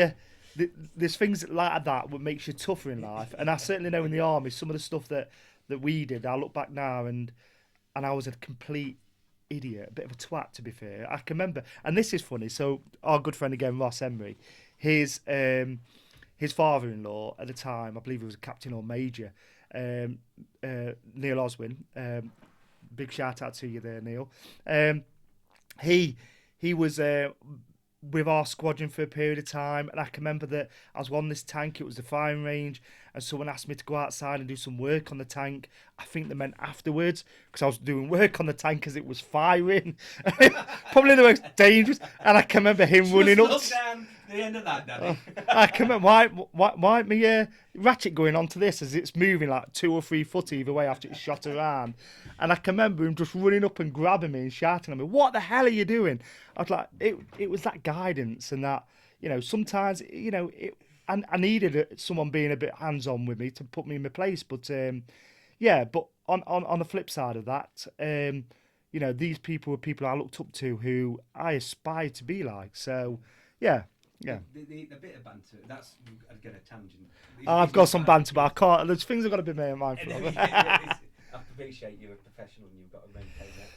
there's things like that what makes you tougher in life. And I certainly know in the army, some of the stuff that we did, I look back now and I was a complete idiot, a bit of a twat to be fair. I can remember, and this is funny. So our good friend again, Ross Emery, his father-in-law at the time, I believe he was a captain or major, Neil Oswin. Big shout out to you there, Neil. He was with our squadron for a period of time, and I can remember that I was on this tank. It was the firing range, and someone asked me to go outside and do some work on the tank. I think they meant afterwards because I was doing work on the tank as it was firing. Probably the most dangerous. And I can remember him running up. Down the end of that, Daddy. I can remember why my ratchet going onto this as it's moving like 2 or 3 foot either way after it's shot around. And I can remember him just running up and grabbing me and shouting at me, "What the hell are you doing?" I was like, it was that guidance and that, sometimes, I needed someone being a bit hands-on with me to put me in my place. But, but on the flip side of that, these people were people I looked up to who I aspired to be like. So, yeah. The bit of banter, that's again a tangent. I've got some banter, but I can't. There's things I've got to be mindful of. I appreciate you're a professional and you've got to maintain that.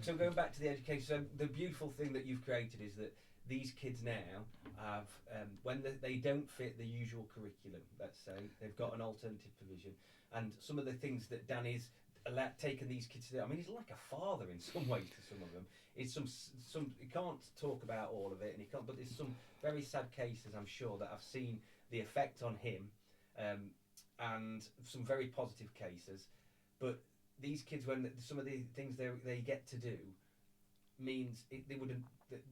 So going back to the education, so the beautiful thing that you've created is that these kids now have, when they don't fit the usual curriculum, let's say, they've got an alternative provision. And some of the things that Danny's taken these kids to do, I mean, he's like a father in some ways to some of them. It's some he can't talk about all of it, and he can't. But there's some very sad cases, I'm sure, that I've seen the effect on him, and some very positive cases. But these kids, when some of the things they get to do, means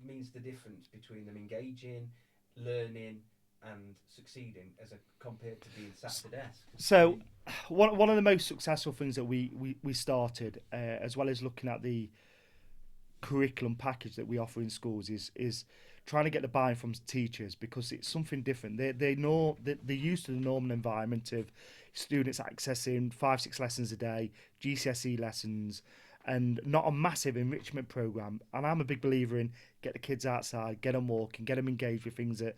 means the difference between them engaging, learning, and succeeding as compared to being sat at the desk. So, one of the most successful things that we started, as well as looking at the curriculum package that we offer in schools, is trying to get the buy-in from teachers, because it's something different. They're used to the normal environment of students accessing 5-6 lessons a day, GCSE lessons, and not a massive enrichment program. And I'm a big believer in get the kids outside, get them walking, get them engaged with things that,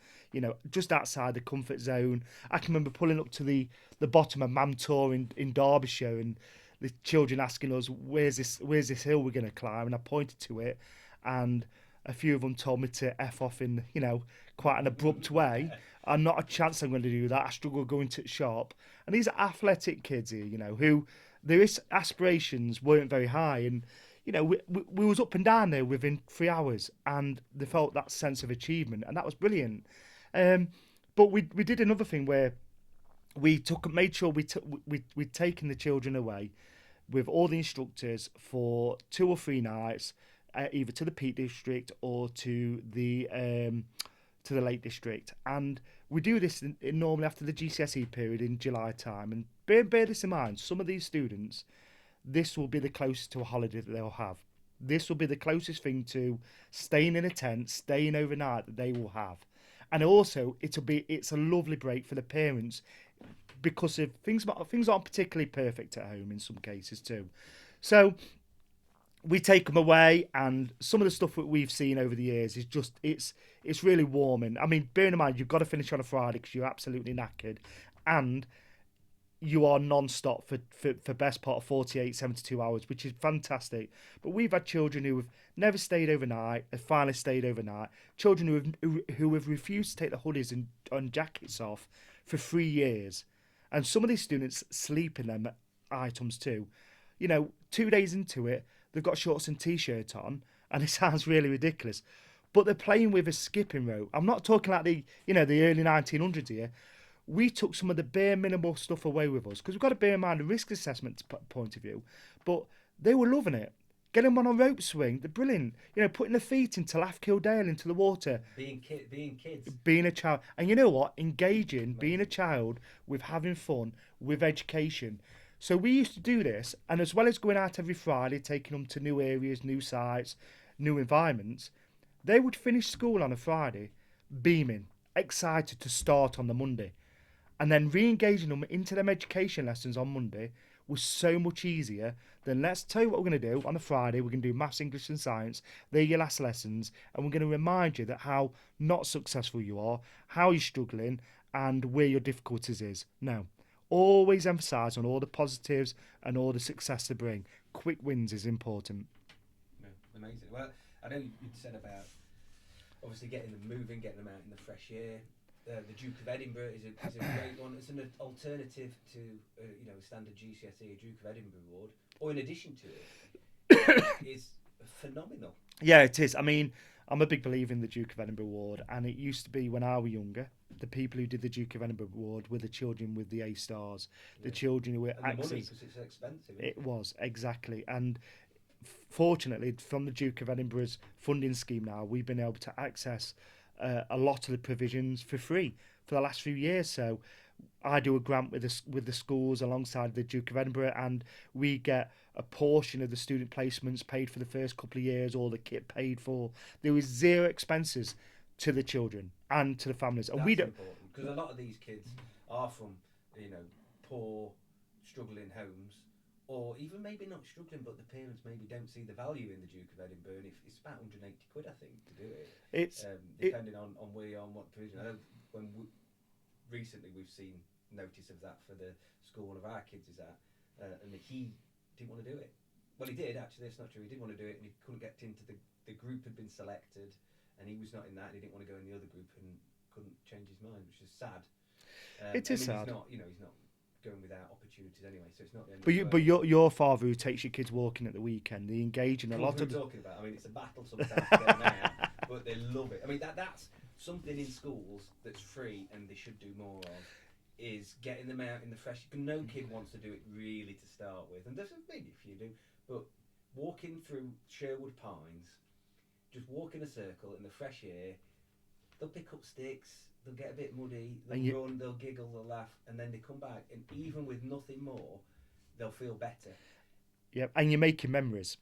just outside the comfort zone. I can remember pulling up to the bottom of Mamtor in Derbyshire, and the children asking us, where's this hill we're going to climb? And I pointed to it, and a few of them told me to F off in, quite an abrupt way. And not a chance I'm going to do that. I struggle going to the shop. And these are athletic kids here, who their aspirations weren't very high. And, we was up and down there within 3 hours, and they felt that sense of achievement, and that was brilliant. But we did another thing where we made sure we'd taken the children away with all the instructors for 2 or 3 nights, either to the Peak District or to the Lake District. And we do this normally after the GCSE period in July time. And bear this in mind, some of these students, this will be the closest to a holiday that they'll have. This will be the closest thing to staying in a tent, staying overnight that they will have. And also, it's a lovely break for the parents, because of things aren't particularly perfect at home in some cases too. So we take them away, and some of the stuff that we've seen over the years is just it's really warming. I mean, bearing in mind you've got to finish on a Friday because you're absolutely knackered, and you are non-stop for best part of 48, 72 hours, which is fantastic. But we've had children who have never stayed overnight, have finally stayed overnight. Children who have refused to take the hoodies and jackets off for 3 years. And some of these students sleep in them items too. 2 days into it, they've got shorts and t-shirt on, and it sounds really ridiculous. But they're playing with a skipping rope. I'm not talking like the early 1900s here. We took some of the bare minimal stuff away with us, because we've got to bear in mind the risk assessment point of view. But they were loving it. Get them on a rope swing. They're brilliant. You know, putting their feet into Laugh Kildale into the water. Being kids. Being a child. And you know what? Engaging, being a child with having fun, with education. So we used to do this, and as well as going out every Friday, taking them to new areas, new sites, new environments, they would finish school on a Friday, beaming, excited to start on the Monday. And then re-engaging them into them education lessons on Monday was so much easier than, let's tell you what we're going to do on a Friday. We're going to do maths, English and science. They're your last lessons. And we're going to remind you that how not successful you are, how you're struggling, and where your difficulties is. No. Always emphasise on all the positives and all the success they bring. Quick wins is important. Yeah, amazing. Well, I know you said about obviously getting them moving, getting them out in the fresh air. The Duke of Edinburgh is a great one. It's an alternative to a standard GCSE, a Duke of Edinburgh award, or in addition to it, is phenomenal. Yeah, it is. I mean, I'm a big believer in the Duke of Edinburgh award, and it used to be when I was younger. The people who did the Duke of Edinburgh award were the children with the A stars, the children who were access. Because it's expensive. It was exactly, and fortunately, from the Duke of Edinburgh's funding scheme now, we've been able to access a lot of the provisions for free for the last few years. So I do a grant with the schools alongside the Duke of Edinburgh, and we get a portion of the student placements paid for the first couple of years, all the kit paid for. There was zero expenses to the children and to the families. And that's we don't, important, because a lot of these kids are from poor, struggling homes, or even maybe not struggling, but the parents maybe don't see the value in the Duke of Edinburgh. And if it's about 180 quid, I think, to do it. It's depending on where you are and what provision. I know recently we've seen notice of that for the school one of our kids is at, and he didn't want to do it. Well, he did actually. That's not true. He didn't want to do it, and he couldn't get into the group had been selected, and he was not in that. And he didn't want to go in the other group, and couldn't change his mind, which is sad. It is sad. He's not going without opportunities anyway, so it's not the end of the world. But your father who takes your kids walking at the weekend, they engage in a lot of. Talking about. I mean, it's a battle sometimes to get them out, but they love it. I mean, that's something in schools that's free and they should do more of, is getting them out in the fresh. No kid wants to do it really to start with, and there's maybe a few do, but walking through Sherwood Pines, just walk in a circle in the fresh air, they'll pick up sticks, they'll get a bit muddy, they'll run, they'll giggle, they'll laugh, and then they come back, and even with nothing more, they'll feel better. Yeah, and you're making memories.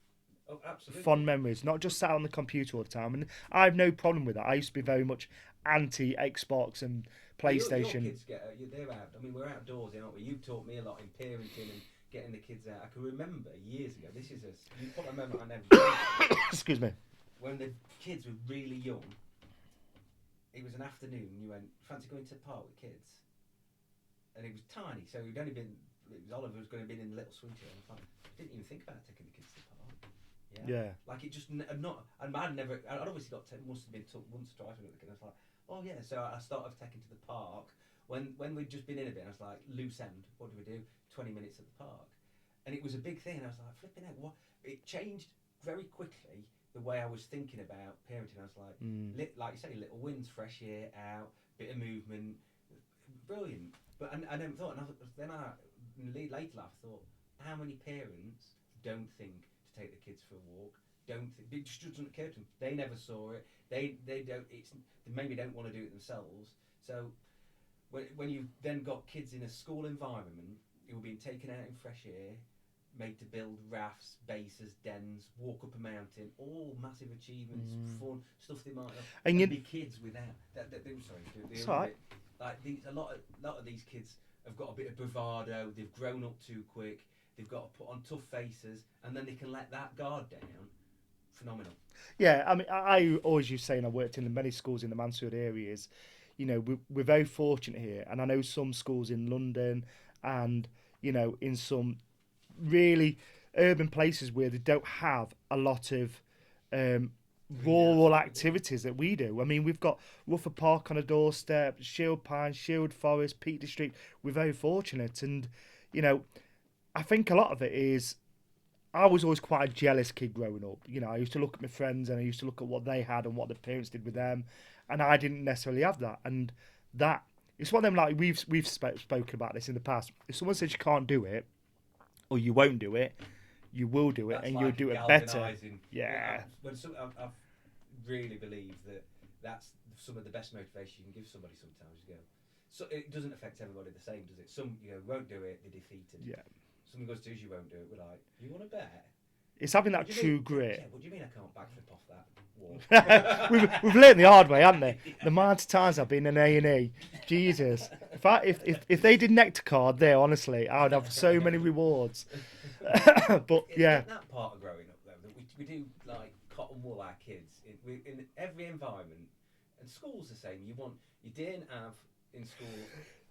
Oh, absolutely. Fun memories, not just sat on the computer all the time. And I have no problem with that. I used to be very much anti Xbox and PlayStation. Your kids they're out. I mean, we're outdoorsy, aren't we? You've taught me a lot in parenting and getting the kids out. I can remember years ago. You put a moment I never forget. Excuse me. When the kids were really young, it was an afternoon. And you went, fancy going to the park with kids? And it was tiny, so we'd only been. Oliver was going to be in the little swing chair. I didn't even think about taking the kids to the park. Yeah. Like it just not. And I'd never. I'd obviously must have been took once or twice with the kid. I was like, oh yeah. So I started taking to the park when we'd just been in a bit. I was like, loose end. What do we do? 20 minutes at the park, and it was a big thing. And I was like, flipping out. What? It changed very quickly the way I was thinking about parenting. I was like, like you say, little wins, fresh air, out, bit of movement, brilliant. But I never thought. And later I thought, how many parents don't think take the kids for a walk, it just doesn't occur to them. They never saw it. They don't. They maybe don't want to do it themselves. So when you've then got kids in a school environment who are being taken out in fresh air, made to build rafts, bases, dens, walk up a mountain, all massive achievements, fun stuff they might have. And be kids without that. Sorry. A lot of these kids have got a bit of bravado. They've grown up too quick. They've got to put on tough faces, and then they can let that guard down. Phenomenal. Yeah, I mean, I always used to say, and I worked in many schools in the Mansfield areas, we're very fortunate here. And I know some schools in London and, in some really urban places where they don't have a lot of rural activities that we do. I mean, we've got Rufford Park on a doorstep, Shield Pines, Shield Forest, Peak District. We're very fortunate. And, I think a lot of it is, I was always quite a jealous kid growing up. I used to look at my friends and I used to look at what they had and what their parents did with them, and I didn't necessarily have that. And that it's one of them, like we've spoken about this in the past. If someone says you can't do it or you won't do it, you will do it, That's and like you'll do it better. galvanising. Yeah. I've really believed that's some of the best motivation you can give somebody sometimes. You go, so it doesn't affect everybody the same, does it? Some won't do it, they're defeated. Yeah. Someone goes to us, you won't do it. We're like, you want to bet? It's having that What do you true mean? grit. Yeah, what do you mean I can't backflip off that wall? we've learned the hard way, haven't they? The amount of times I've been in A&E, Jesus. If they did nectar card there, honestly, I would have so many rewards. But yeah, That part of growing up though, that we do like cotton wool our kids in every environment, and school's the same. You didn't have in school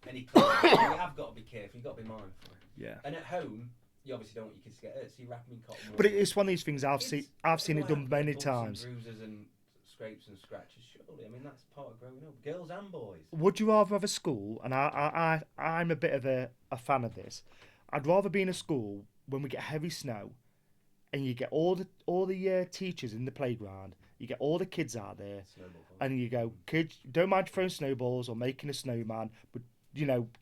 any clothes. You have got to be careful. You've got to be mindful. yeah. And at home, you obviously don't want your kids to get hurt, so you wrap them in cotton wool. But it's one of these things I've Kids seen it will done have many bumps and times. bruises and scrapes and scratches. Surely, I mean that's part of growing up. Girls and boys. Would you rather have a school? And I'm a bit of a fan of this. I'd rather be in a school when we get heavy snow, and you get all the teachers in the playground. You get all the kids out there, and you go, kids, don't mind throwing snowballs or making a snowman, but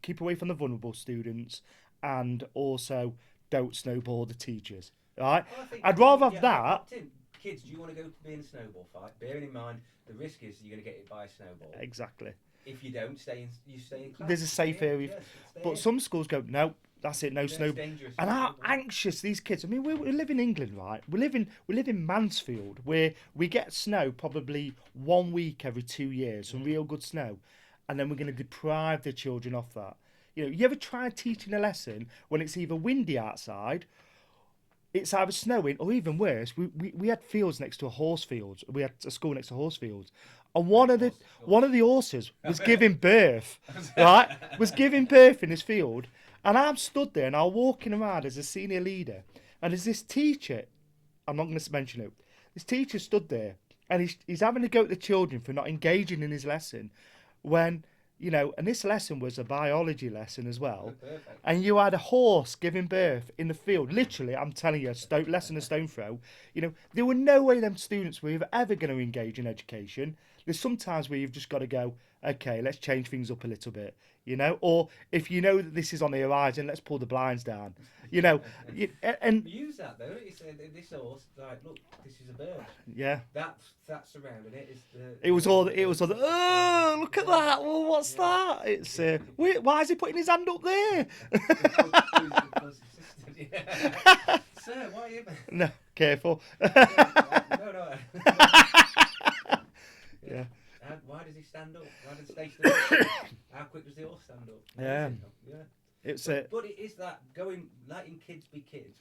keep away from the vulnerable students, and also don't snowball the teachers. All right? I'd rather have that. Tim, kids, do you want to go be in a snowball fight? Bearing in mind the risk is you're going to get hit by a snowball. Exactly. If you don't, stay in class. There's a safe area. Yes, but some schools go, no, that's it, no snow. And how anxious these kids. I mean, we live in England, right? We live in Mansfield, where we get snow probably 1 week every 2 years, some real good snow, and then we're going to deprive the children of that. You ever try teaching a lesson when it's either windy outside, it's either snowing, or even worse, we had fields next to a horse field. We had a school next to horse fields, and one of the horses was giving birth, right? Was giving birth in this field, and I'm stood there and I'm walking around as a senior leader, and there's this teacher, I'm not going to mention it. This teacher stood there, and he's having to go at the children for not engaging in his lesson, when. And this lesson was a biology lesson as well. And you had a horse giving birth in the field. Literally, I'm telling you, less than a stone throw. There were no way them students were ever going to engage in education. There's some times where you've just got to go, okay, let's change things up a little bit, or if you know that this is on the horizon, let's pull the blinds down, and use that though. You say this horse, like, look, this is a bird. Yeah. That's surrounding it. It was all the oh, look at that. Well, what's that? It's why is he putting his hand up there? Sir, why are you? No, careful. No. Yeah. Why does he stand up? Why does he stay still? How quick does the horse stand up? Yeah. It's but it is that letting kids be kids.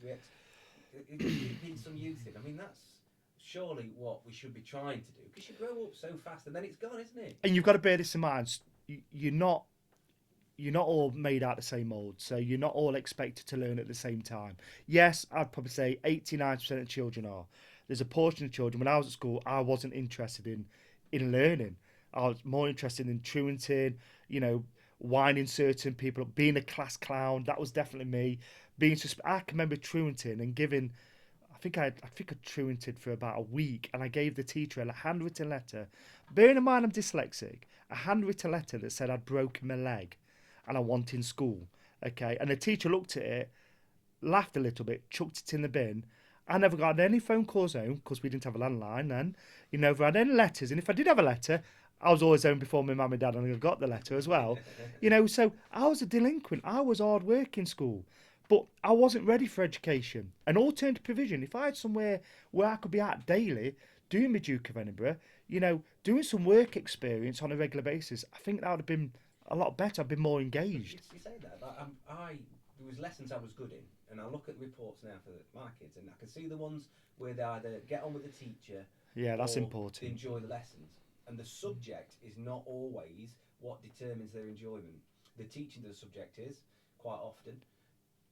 Keeping some youth in. I mean, that's surely what we should be trying to do, because you grow up so fast and then it's gone, isn't it? And you've got to bear this in mind. You're not all made out the same mould, so you're not all expected to learn at the same time. Yes, I'd probably say 89% of children are. There's a portion of children, when I was at school, I wasn't interested in learning. I was more interested in truanting, winding certain people up, being a class clown. That was definitely me. I can remember truanting and giving. I think I truanted for about a week, and I gave the teacher a handwritten letter. Bearing in mind I'm dyslexic, a handwritten letter that said I'd broken my leg, and I want in school. Okay, and the teacher looked at it, laughed a little bit, chucked it in the bin. I never got any phone calls home, because we didn't have a landline then. You never had any letters, and if I did have a letter, I was always home before my mum and dad, and I got the letter as well. So I was a delinquent. I was hard work in school, but I wasn't ready for education. An alternative provision, if I had somewhere where I could be out daily, doing my Duke of Edinburgh, doing some work experience on a regular basis, I think that would have been a lot better. I'd been more engaged. You say that, but there was lessons I was good in, and I look at reports now for my kids, and I can see the ones where they either get on with the teacher, that's or important. they enjoy the lessons. And the subject is not always what determines their enjoyment. The teaching of the subject is, quite often.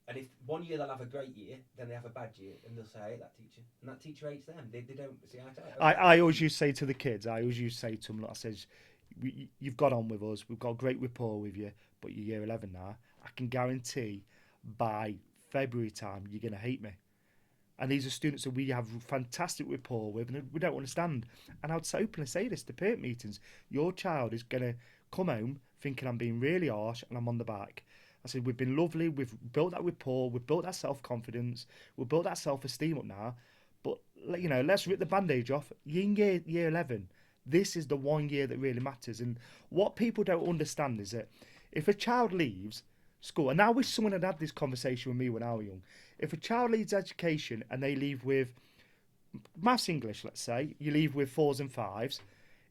And if 1 year they'll have a great year, then they have a bad year, and they'll say, I hate that teacher. And that teacher hates them. They don't see eye to eye. I always used to say to the kids, I to them, I says, you've got on with us, we've got great rapport with you, but you're year 11 now. I can guarantee by February time, you're going to hate me. And these are students that we have fantastic rapport with, and we don't understand. And I would openly say this to parent meetings: your child is going to come home thinking I'm being really harsh and I'm on the back. I said, we've been lovely, we've built that rapport, we've built that self-confidence, we've built that self-esteem up now, but, you know, let's rip the bandage off. You're in year 11. This is the 1 year that really matters. And what people don't understand is that if a child leaves school, and I wish someone had had this conversation with me when I was young, if a child leaves education and they leave with maths, English, let's say, you leave with 4s and 5s,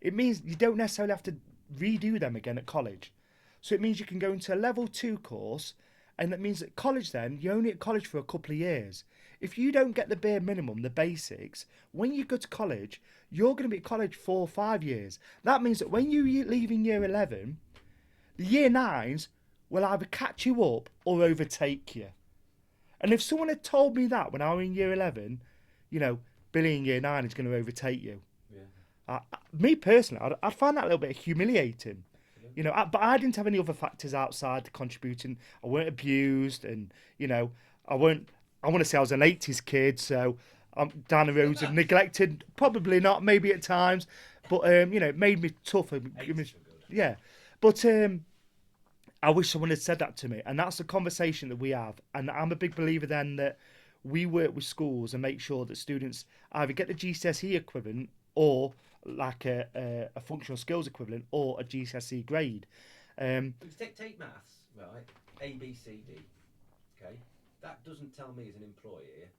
it means you don't necessarily have to redo them again at college. So it means you can go into a level 2 course, and that means at college then, you're only at college for a couple of years. If you don't get the bare minimum, the basics, when you go to college, you're going to be at college 4 or 5 years. That means that when you leave in year 11, the year 9s will either catch you up or overtake you. And if someone had told me that when I was in year 11, you know, Billy in year 9 is going to overtake you. Yeah. Me personally, I'd find that a little bit humiliating. You know, but I didn't have any other factors outside contributing. I weren't abused, and you know, I want to say I was an 80s kid, so I'm down the roads of neglected. Probably not, maybe at times, but you know, it made me tougher. Yeah, but I wish someone had said that to me, and that's the conversation that we have. And I'm a big believer then that we work with schools and make sure that students either get the GCSE equivalent or like a functional skills equivalent or a GCSE grade. Take maths, right? A, B, C, D. Okay, that doesn't tell me as an employer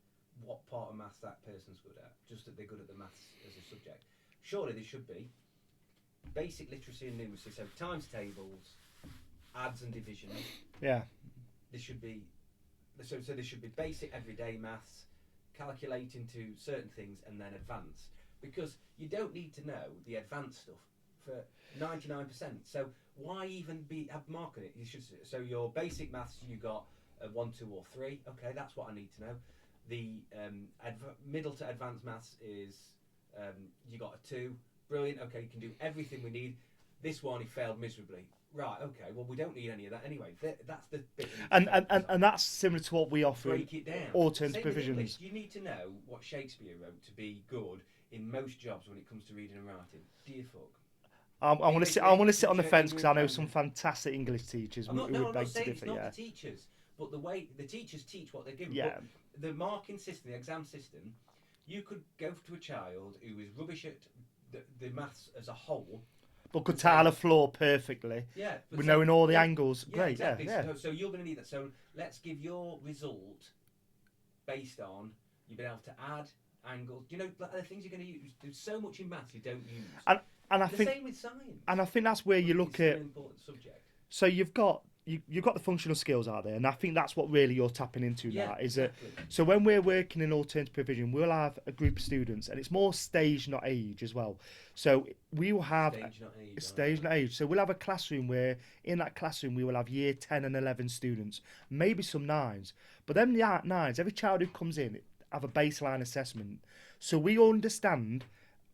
what part of maths that person's good at. Just that they're good at the maths as a subject. Surely there should be basic literacy and numeracy, so times tables, adds and division. Yeah. There should be so there should be basic everyday maths, calculating to certain things, and then advanced. Because you don't need to know the advanced stuff for 99%. So why even have marking it? You should. So your basic maths, you got a 1, 2, or 3. Okay, that's what I need to know. The middle to advanced maths is you got a 2. Brilliant. Okay, you can do everything we need. This one he failed miserably. Right. Okay. Well, we don't need any of that anyway. That's the bit. And that's similar to what we offer. Break it down. Alternative provisions. You need to know what Shakespeare wrote to be good in most jobs when it comes to reading and writing. Dear fuck. I want to sit on the fence because I know some fantastic English teachers who would beg to differ. It's not the teachers, but the way the teachers teach what they're given. Yeah. But the marking system, the exam system, you could go to a child who is rubbish at the maths as a whole, but could tile a floor perfectly. Yeah. With knowing all the angles. Yeah, great. Exactly. Yeah. So you're going to need that. So let's give your result based on you've been able to add angles. Do you know the things you're going to use? There's so much in maths you don't use. And I think same with science. And I think that's where you look at. An important subject. So you've got the functional skills out there, and I think that's what really you're tapping into now. Is exactly. that so when we're working in alternative provision, we'll have a group of students, and it's more stage not age as well. So we will have stage not age. So we'll have a classroom where in that classroom we will have year 10 and 11 students, maybe some 9s, but then the 9s, every child who comes in have a baseline assessment, so we understand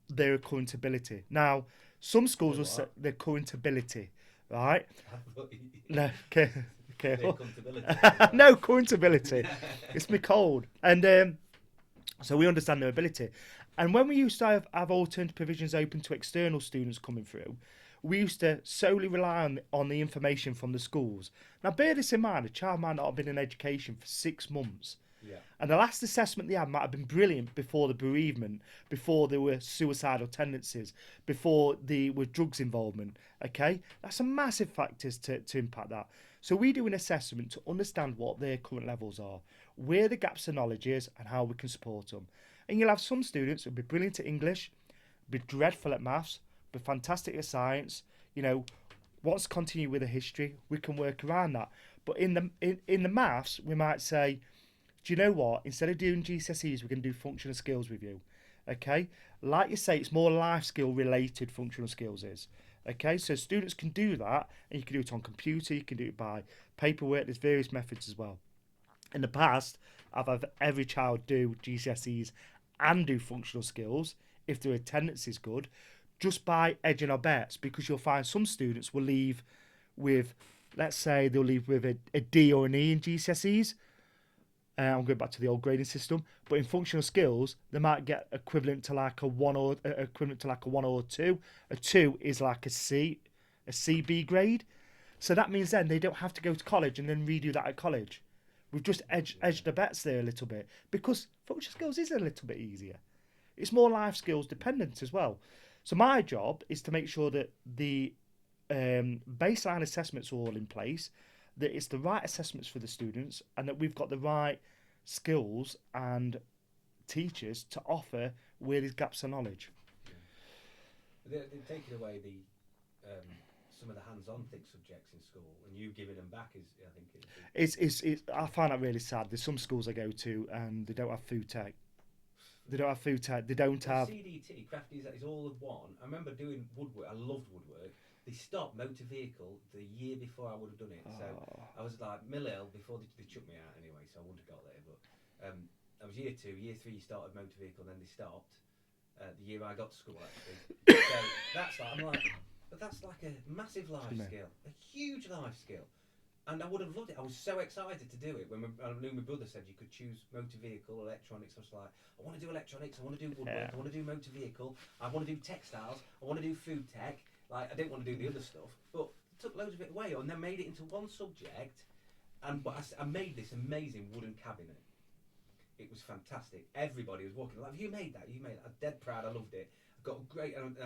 their current ability. Now, some schools will say their current ability, right? No, careful. No, current ability. It's me cold. And so we understand their ability. And when we used to have alternative provisions open to external students coming through, we used to solely rely on the information from the schools. Now, bear this in mind, a child might not have been in education for 6 months. Yeah. And the last assessment they had might have been brilliant before the bereavement, before there were suicidal tendencies, before there were drugs involvement. Okay, that's a massive factors to impact that. So we do an assessment to understand what their current levels are, where the gaps of knowledge is, and how we can support them. And you'll have some students who'll be brilliant at English, be dreadful at maths, be fantastic at science. You know, wants to continue with the history, we can work around that. But in the maths, we might say, do you know what? Instead of doing GCSEs, we're going to do functional skills with you. Okay? Like you say, it's more life skill related functional skills is. Okay? So students can do that, and you can do it on computer, you can do it by paperwork, there's various methods as well. In the past, I've had every child do GCSEs and do functional skills if their attendance is good, just by edging our bets, because you'll find some students will leave with, let's say they'll leave with a D or an E in GCSEs. I'm going back to the old grading system, but in functional skills, they might get equivalent to like a 1 or a 2. A 2 is like a C, a CB grade. So that means then they don't have to go to college and then redo that at college. We've just edged the bets there a little bit because functional skills is a little bit easier. It's more life skills dependent as well. So my job is to make sure that the baseline assessments are all in place, that it's the right assessments for the students, and that we've got the right skills and teachers to offer where there's gaps of knowledge. They're taking away the some of the hands-on thick subjects in school, and you giving them back is, I think, It's I find that really sad. There's some schools I go to and they don't have food tech. They don't have food tech. They don't have CDT, crafty is all of one. I remember doing woodwork. I loved woodwork. They stopped motor vehicle the year before I would have done it. So I was like Millhill before they chucked me out anyway, so I wouldn't have got there. But I was year 2, year 3 started motor vehicle, then they stopped. The year I got to school actually. So that's like, I'm like, but that's like a massive life skill, a huge life skill. And I would have loved it. I was so excited to do it when I knew my brother said you could choose motor vehicle, electronics. I was like, I want to do electronics, I want to do woodwork, I want to do motor vehicle, I want to do textiles, I want to do food tech. Like, I didn't want to do the other stuff, but took loads of it away and then made it into one subject. And but I made this amazing wooden cabinet. It was fantastic. Everybody was walking like, you made that, you made that. I'm dead proud. I loved it. I got great, and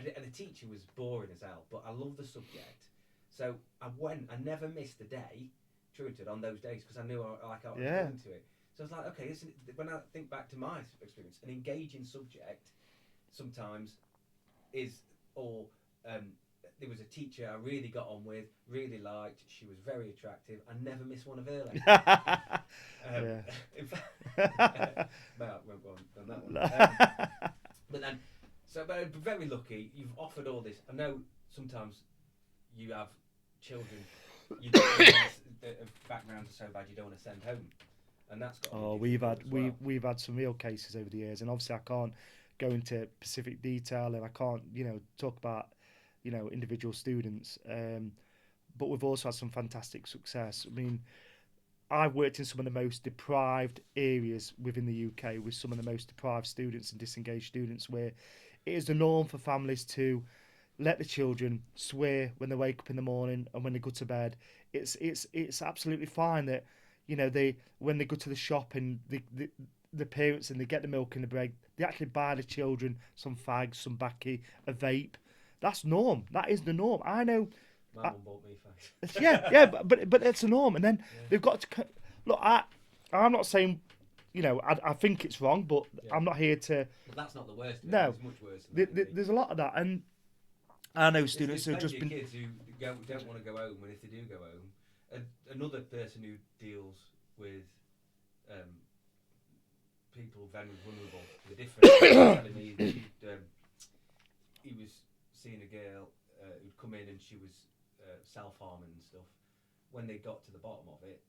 the teacher was boring as hell, but I loved the subject. So I never missed a day, truth on those days, because I knew I was going to it. So I was like, okay, when I think back to my experience, an engaging subject sometimes is, or there was a teacher I really got on with, really liked, she was very attractive, I never missed one of her lessons. In fact, no, I won't go on that one. But then, but I'm very lucky, you've offered all this. I know sometimes you have children, you don't the backgrounds are so bad you don't want to send home, and that's got. We've had some real cases over the years, and obviously I can't go into specific detail, and I can't talk about individual students, but we've also had some fantastic success. I mean, I've worked in some of the most deprived areas within the UK with some of the most deprived students and disengaged students, where it is the norm for families to let the children swear when they wake up in the morning and when they go to bed. It's absolutely fine that they, when they go to the shop and the parents and they get the milk and the bread, they actually buy the children some fags, some baccy, a vape. That's norm. That is the norm. I know. My mum bought me fags. Yeah, but it's a norm. And then they've got to look. I'm not saying. I think it's wrong, but I'm not here to. But that's not the worst. No, it's much worse. Than that, there's a lot of that, and I know students who have just been kids who don't want to go home, and if they do go home, another person who deals with people very vulnerable, the different telling me that he was seeing a girl who'd come in and she was self-harming and stuff. When they got to the bottom of it,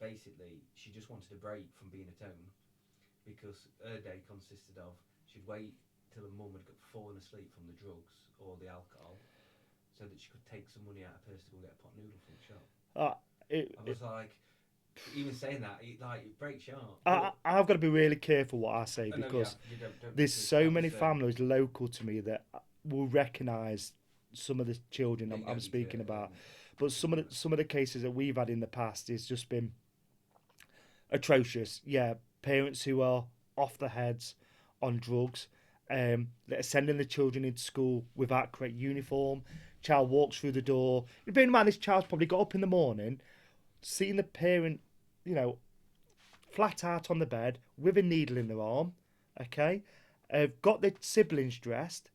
basically she just wanted a break from being at home, because her day consisted of she'd wait till her mum had fallen asleep from the drugs or the alcohol, so that she could take some money out of her purse to go get a pot noodle from the shop. I was like, even saying that, it breaks your heart. I've got to be really careful what I say, because there's so many families local to me that will recognise some of the children I'm speaking about. But some of the cases that we've had in the past has just been atrocious. Yeah, parents who are off their heads on drugs, that are sending the children into school without correct uniform. Child walks through the door. You're bearing in mind this child's probably got up in the morning, seen the parent, flat out on the bed with a needle in their arm. Okay, got their siblings dressed,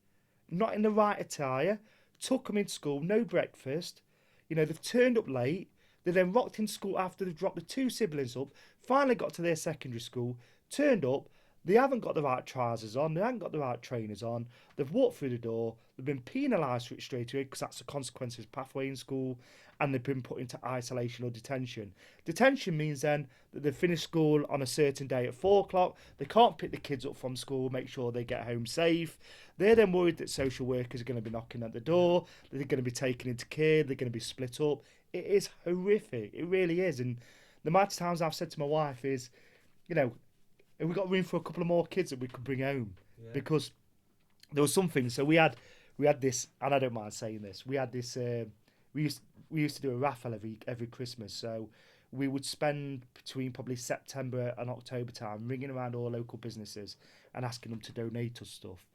not in the right attire. Took them into school, no breakfast. They've turned up late. They then rocked in school after they've dropped the 2 siblings up. Finally got to their secondary school, turned up. They haven't got the right trousers on. They haven't got the right trainers on. They've walked through the door. They've been penalised for it straight away, because that's the consequence of pathway in school. And they've been put into isolation or detention. Detention means then that they've finished school on a certain day at 4 o'clock. They can't pick the kids up from school, make sure they get home safe. They're then worried that social workers are going to be knocking at the door. They're going to be taken into care. They're going to be split up. It is horrific. It really is. And the amount of times I've said to my wife is, have we got room for a couple of more kids that we could bring home? Yeah. Because there was something. So we had this, and I don't mind saying this. We had this we used to do a raffle every Christmas. So we would spend between probably September and October time ringing around all local businesses and asking them to donate us stuff,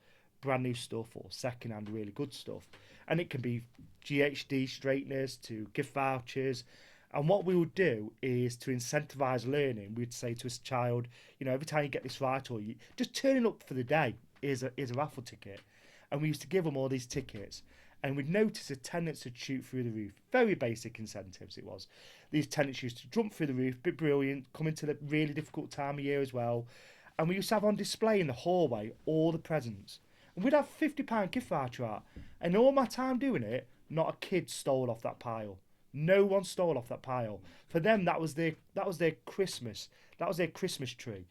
brand new stuff or second hand really good stuff. And it can be GHD straighteners to gift vouchers. And what we would do is to incentivise learning, we'd say to a child, every time you get this right, or you just turning up for the day is a raffle ticket. And we used to give them all these tickets, and we'd notice attendance would shoot through the roof. Very basic incentives it was. These tenants used to jump through the roof, bit brilliant, coming to the really difficult time of year as well. And we used to have on display in the hallway all the presents. And we'd have £50 gift voucher out. And all my time doing it, not a kid stole off that pile. No one stole off that pile. For them, that was their Christmas. That was their Christmas tree.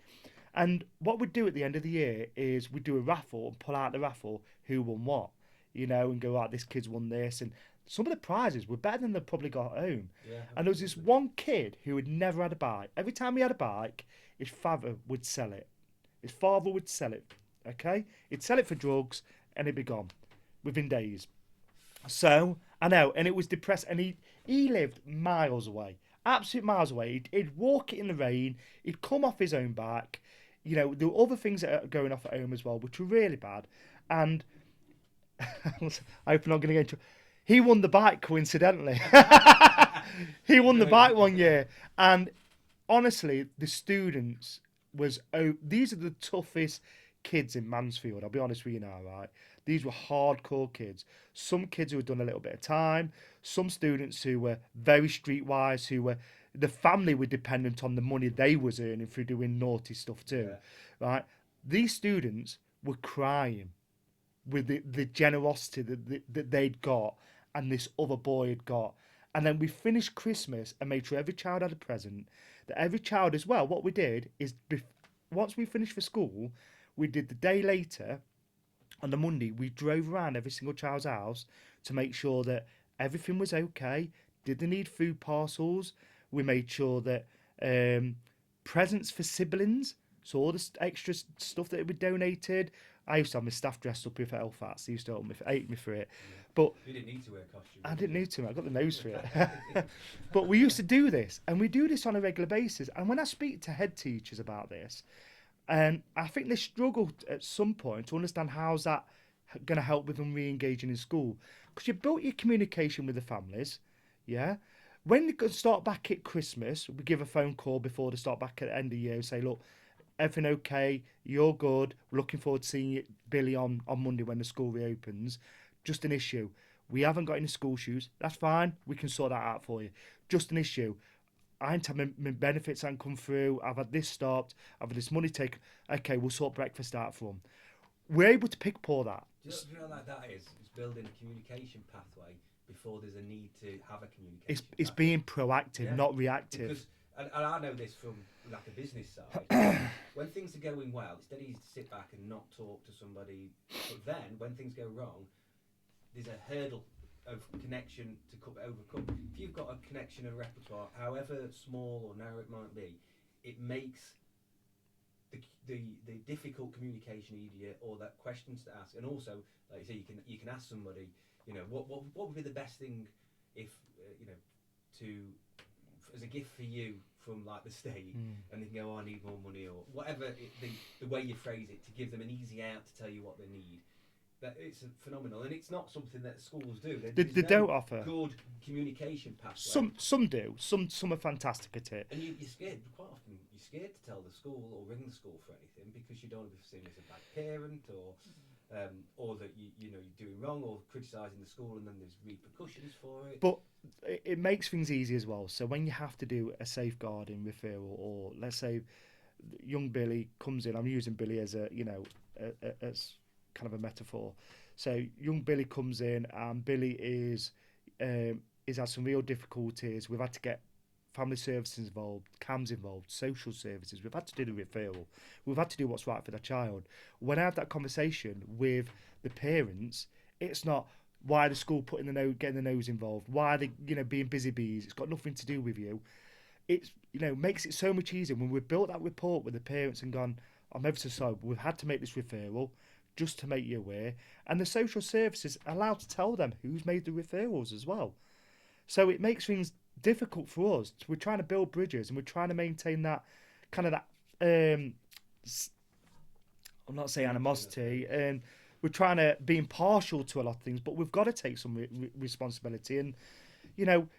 And what we'd do at the end of the year is we'd do a raffle and pull out the raffle who won what, and go, right, this kid's won this. And some of the prizes were better than they probably got at home. Yeah, and there was this one kid who had never had a bike. Every time he had a bike, his father would sell it. His father would sell it, okay? He'd sell it for drugs and it'd be gone within days. So, I know, and it was depressed. And he lived miles away, absolute miles away. He'd walk it in the rain. He'd come off his own bike. There were other things that are going off at home as well, which were really bad. And I hope I'm not going to get into it. He won the bike, coincidentally. He won the bike one year. And honestly, the students these are the toughest kids in Mansfield. I'll be honest with you now, right? These were hardcore kids. Some kids who had done a little bit of time. Some students who were very streetwise, the family were dependent on the money they was earning through doing naughty stuff too, right? These students were crying with the generosity that they'd got and this other boy had got. And then we finished Christmas and made sure every child had a present. That every child as well, what we did is, once we finished for school, we did the day later, on the Monday, we drove around every single child's house to make sure that everything was okay. Did they need food parcels? We made sure that presents for siblings, so all the extra stuff that we donated. I used to have my staff dressed up with Elfats. They used to hate me for it. But you didn't need to wear a costume. I didn't need to. I got the nose for it. But we used to do this, and we do this on a regular basis. And when I speak to head teachers about this, and I think they struggle at some point to understand how's that going to help with them re-engaging in school. Because you built your communication with the families, yeah? When they start back at Christmas, we give a phone call before they start back at the end of the year and say, look, everything okay, you're good, we're looking forward to seeing you, Billy, on Monday when the school reopens. Just an issue. We haven't got any school shoes. That's fine. We can sort that out for you. Just an issue. I ain't had my benefits haven't come through. I've had this stopped. I've had this money taken. Okay, we'll sort breakfast out for them. We're able to pick up that. Do you know like that is? It's building a communication pathway before there's a need to have a communication. It's being proactive, not reactive. Because, and I know this from like a business side. When things are going well, it's dead easy to sit back and not talk to somebody. But then, when things go wrong, there's a hurdle of connection to overcome. If you've got a connection and repertoire, however small or narrow it might be, it makes the difficult communication easier, or that questions to ask. And also, like you say, you can ask somebody, what would be the best thing if to as a gift for you from like the state, and they can go, I need more money, or whatever the way you phrase it, to give them an easy out to tell you what they need. That it's phenomenal, and it's not something that schools do. They don't offer good communication pathway. Some do. Some are fantastic at it. And you're scared quite often. You're scared to tell the school or ring the school for anything because you don't want to be seen as a bad parent, or that you're doing wrong, or criticising the school, and then there's repercussions for it. But it makes things easy as well. So when you have to do a safeguarding referral, or let's say young Billy comes in, I'm using Billy as as kind of a metaphor. So young Billy comes in, and Billy is had some real difficulties. We've had to get family services involved, CAMS involved, social services. We've had to do the referral. We've had to do what's right for the child. When I have that conversation with the parents, it's not why the school getting the nose involved. Why are they being busy bees? It's got nothing to do with you. It's makes it so much easier when we've built that rapport with the parents and gone, I'm ever so sorry, but we've had to make this referral just to make you aware. And the social services are allowed to tell them who's made the referrals as well. So it makes things difficult for us. We're trying to build bridges and we're trying to maintain that kind of that. I'm not saying animosity, and we're trying to be impartial to a lot of things, but we've got to take some responsibility. And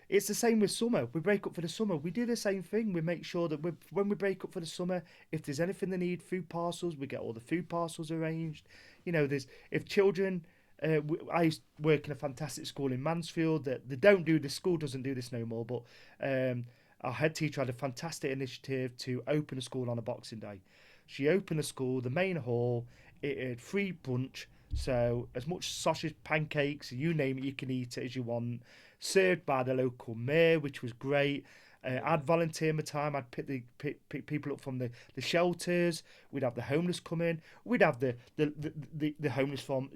it's the same with summer. We break up for the summer. We do the same thing. We make sure that when we break up for the summer, if there's anything they need, food parcels, we get all the food parcels arranged. There's if children. I used to work in a fantastic school in Mansfield. That they don't do this. School doesn't do this no more. But our head teacher had a fantastic initiative to open a school on a Boxing Day. She opened the school, the main hall. It had free brunch, so as much sausage, pancakes, you name it, you can eat it as you want. Served by the local mayor, which was great. I'd volunteer my time. I'd pick people up from the shelters. We'd have the homeless come in. We'd have the homeless from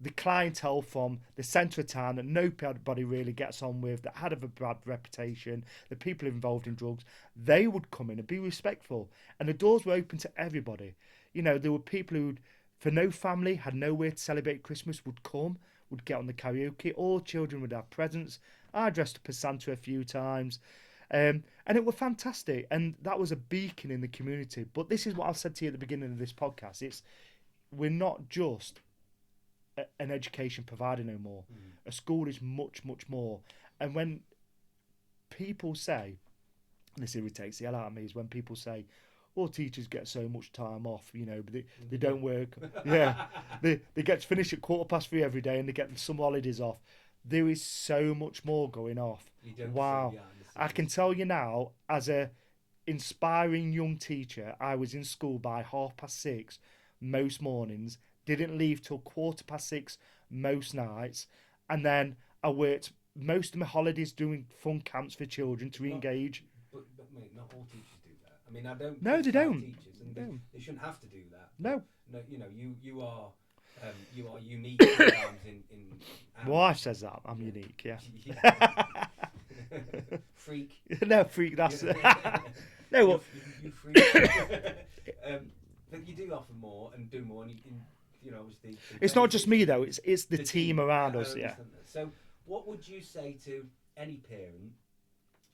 the clientele from the centre of town that nobody really gets on with, that had a bad reputation, the people involved in drugs. They would come in and be respectful, and the doors were open to everybody. There were people who, for no family, had nowhere to celebrate Christmas, would get on the karaoke. All children would have presents. I dressed up as Santa a few times. And it was fantastic. And that was a beacon in the community. But this is what I said to you at the beginning of this podcast. We're not just an education provider no more. A school is much, much more. And when people say, and this irritates the hell out of me, is when people say, "Oh, teachers get so much time off, but they don't work." Yeah, they get to finish at 3:15 every day, and they get some holidays off. There is so much more going off. Wow, I can tell you now, as a inspiring young teacher, I was in school by 6:30 most mornings. Didn't leave till 6:15 most nights, and then I worked most of my holidays doing fun camps for children to re-engage. But mate, not all teachers do that. I mean, I don't. No, they don't. Teachers, and they shouldn't have to do that. No. No, you are unique sometimes in. My wife says that I'm unique. Yeah. Freak. No, freak. That's no. What? You freak. But you do offer more and do more, and obviously. It's not just me though. It's the team around us. Yeah. So, what would you say to any parent?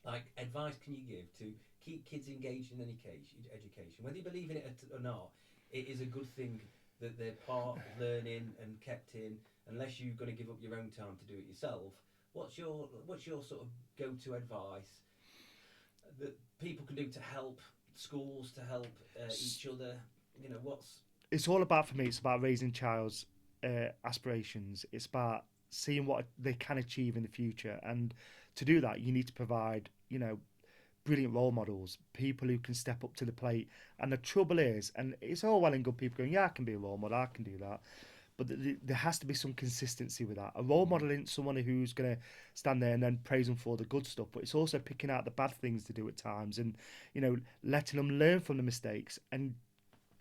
Like, advice can you give to keep kids engaged in any education? Whether you believe in it or not, it is a good thing that they're part of learning and kept in. Unless you're going to give up your own time to do it yourself, what's your sort of go-to advice that people can do to help schools, to help each other? It's all about, for me, it's about raising child's aspirations. It's about seeing what they can achieve in the future, and to do that you need to provide brilliant role models, people who can step up to the plate. And the trouble is, and it's all well and good people going, yeah, I can be a role model, I can do that, but there has to be some consistency with that. A role model isn't someone who's going to stand there and then praise them for the good stuff, but it's also picking out the bad things to do at times, and letting them learn from the mistakes and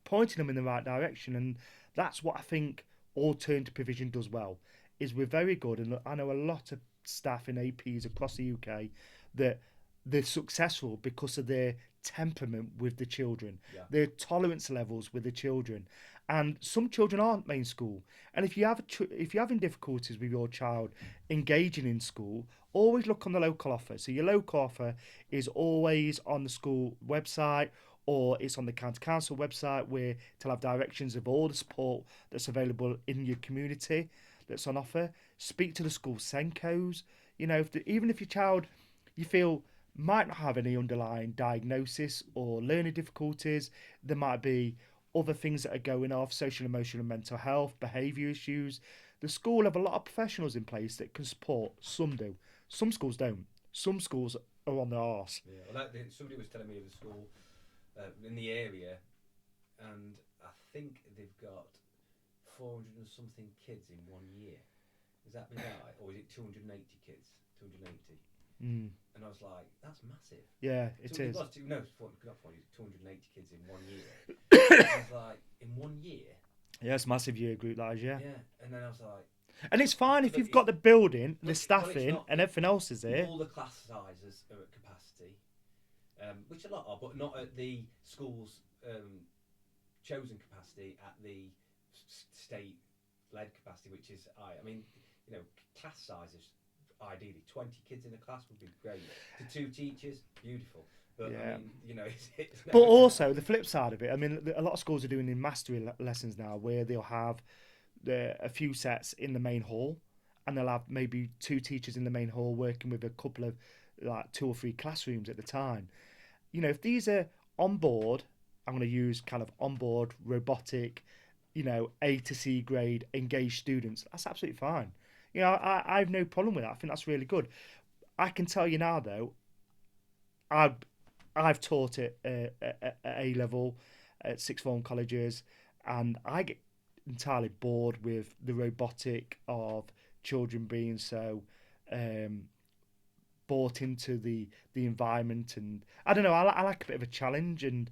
pointing them in the right direction. And that's what I think alternative provision does well. Is we're very good, and I know a lot of staff in APs across the UK that they're successful because of their temperament with the children, their tolerance levels with the children. And some children aren't main school, and if you're having difficulties with your child engaging in school, always look on the local offer. So your local offer is always on the school website, or it's on the county council website, where it'll have directions of all the support that's available in your community that's on offer. Speak to the school Senkos. Even if your child, you feel, might not have any underlying diagnosis or learning difficulties, there might be other things that are going off, social, emotional and mental health, behaviour issues. The school have a lot of professionals in place that can support. Some do. Some schools don't. Some schools are on their arse. Yeah, well, somebody was telling me of a school in the area, and I think they've got 400 and something kids in 1 year. Is that right? Or is it 280 kids? 280. And I was like, that's massive. Yeah, it is. Not 280 kids in 1 year. I was like, in 1 year? Yeah, it's a massive year group, that is, yeah. Yeah, and then I was like... And it's fine if you've got the building, the staffing, and everything else is there. All the class sizes are at capacity, which a lot are, but not at the school's chosen capacity, at the state-led capacity, which is high. I mean, class sizes, ideally 20 kids in a class would be great. To 2 teachers, beautiful. But Yeah. I mean, it's But also the flip side of it, I mean, a lot of schools are doing in mastery lessons now where they'll have a few sets in the main hall, and they'll have maybe 2 teachers in the main hall working with a couple of like 2 or 3 classrooms at the time. If these are on board, I'm going to use kind of on board robotic, A to C grade engaged students. That's absolutely fine. I have no problem with that. I think that's really good. I can tell you now though, I've I've taught it at A level, at sixth form colleges, and I get entirely bored with the robotic of children being so um, bought into the environment. And I don't know, I like a bit of a challenge, and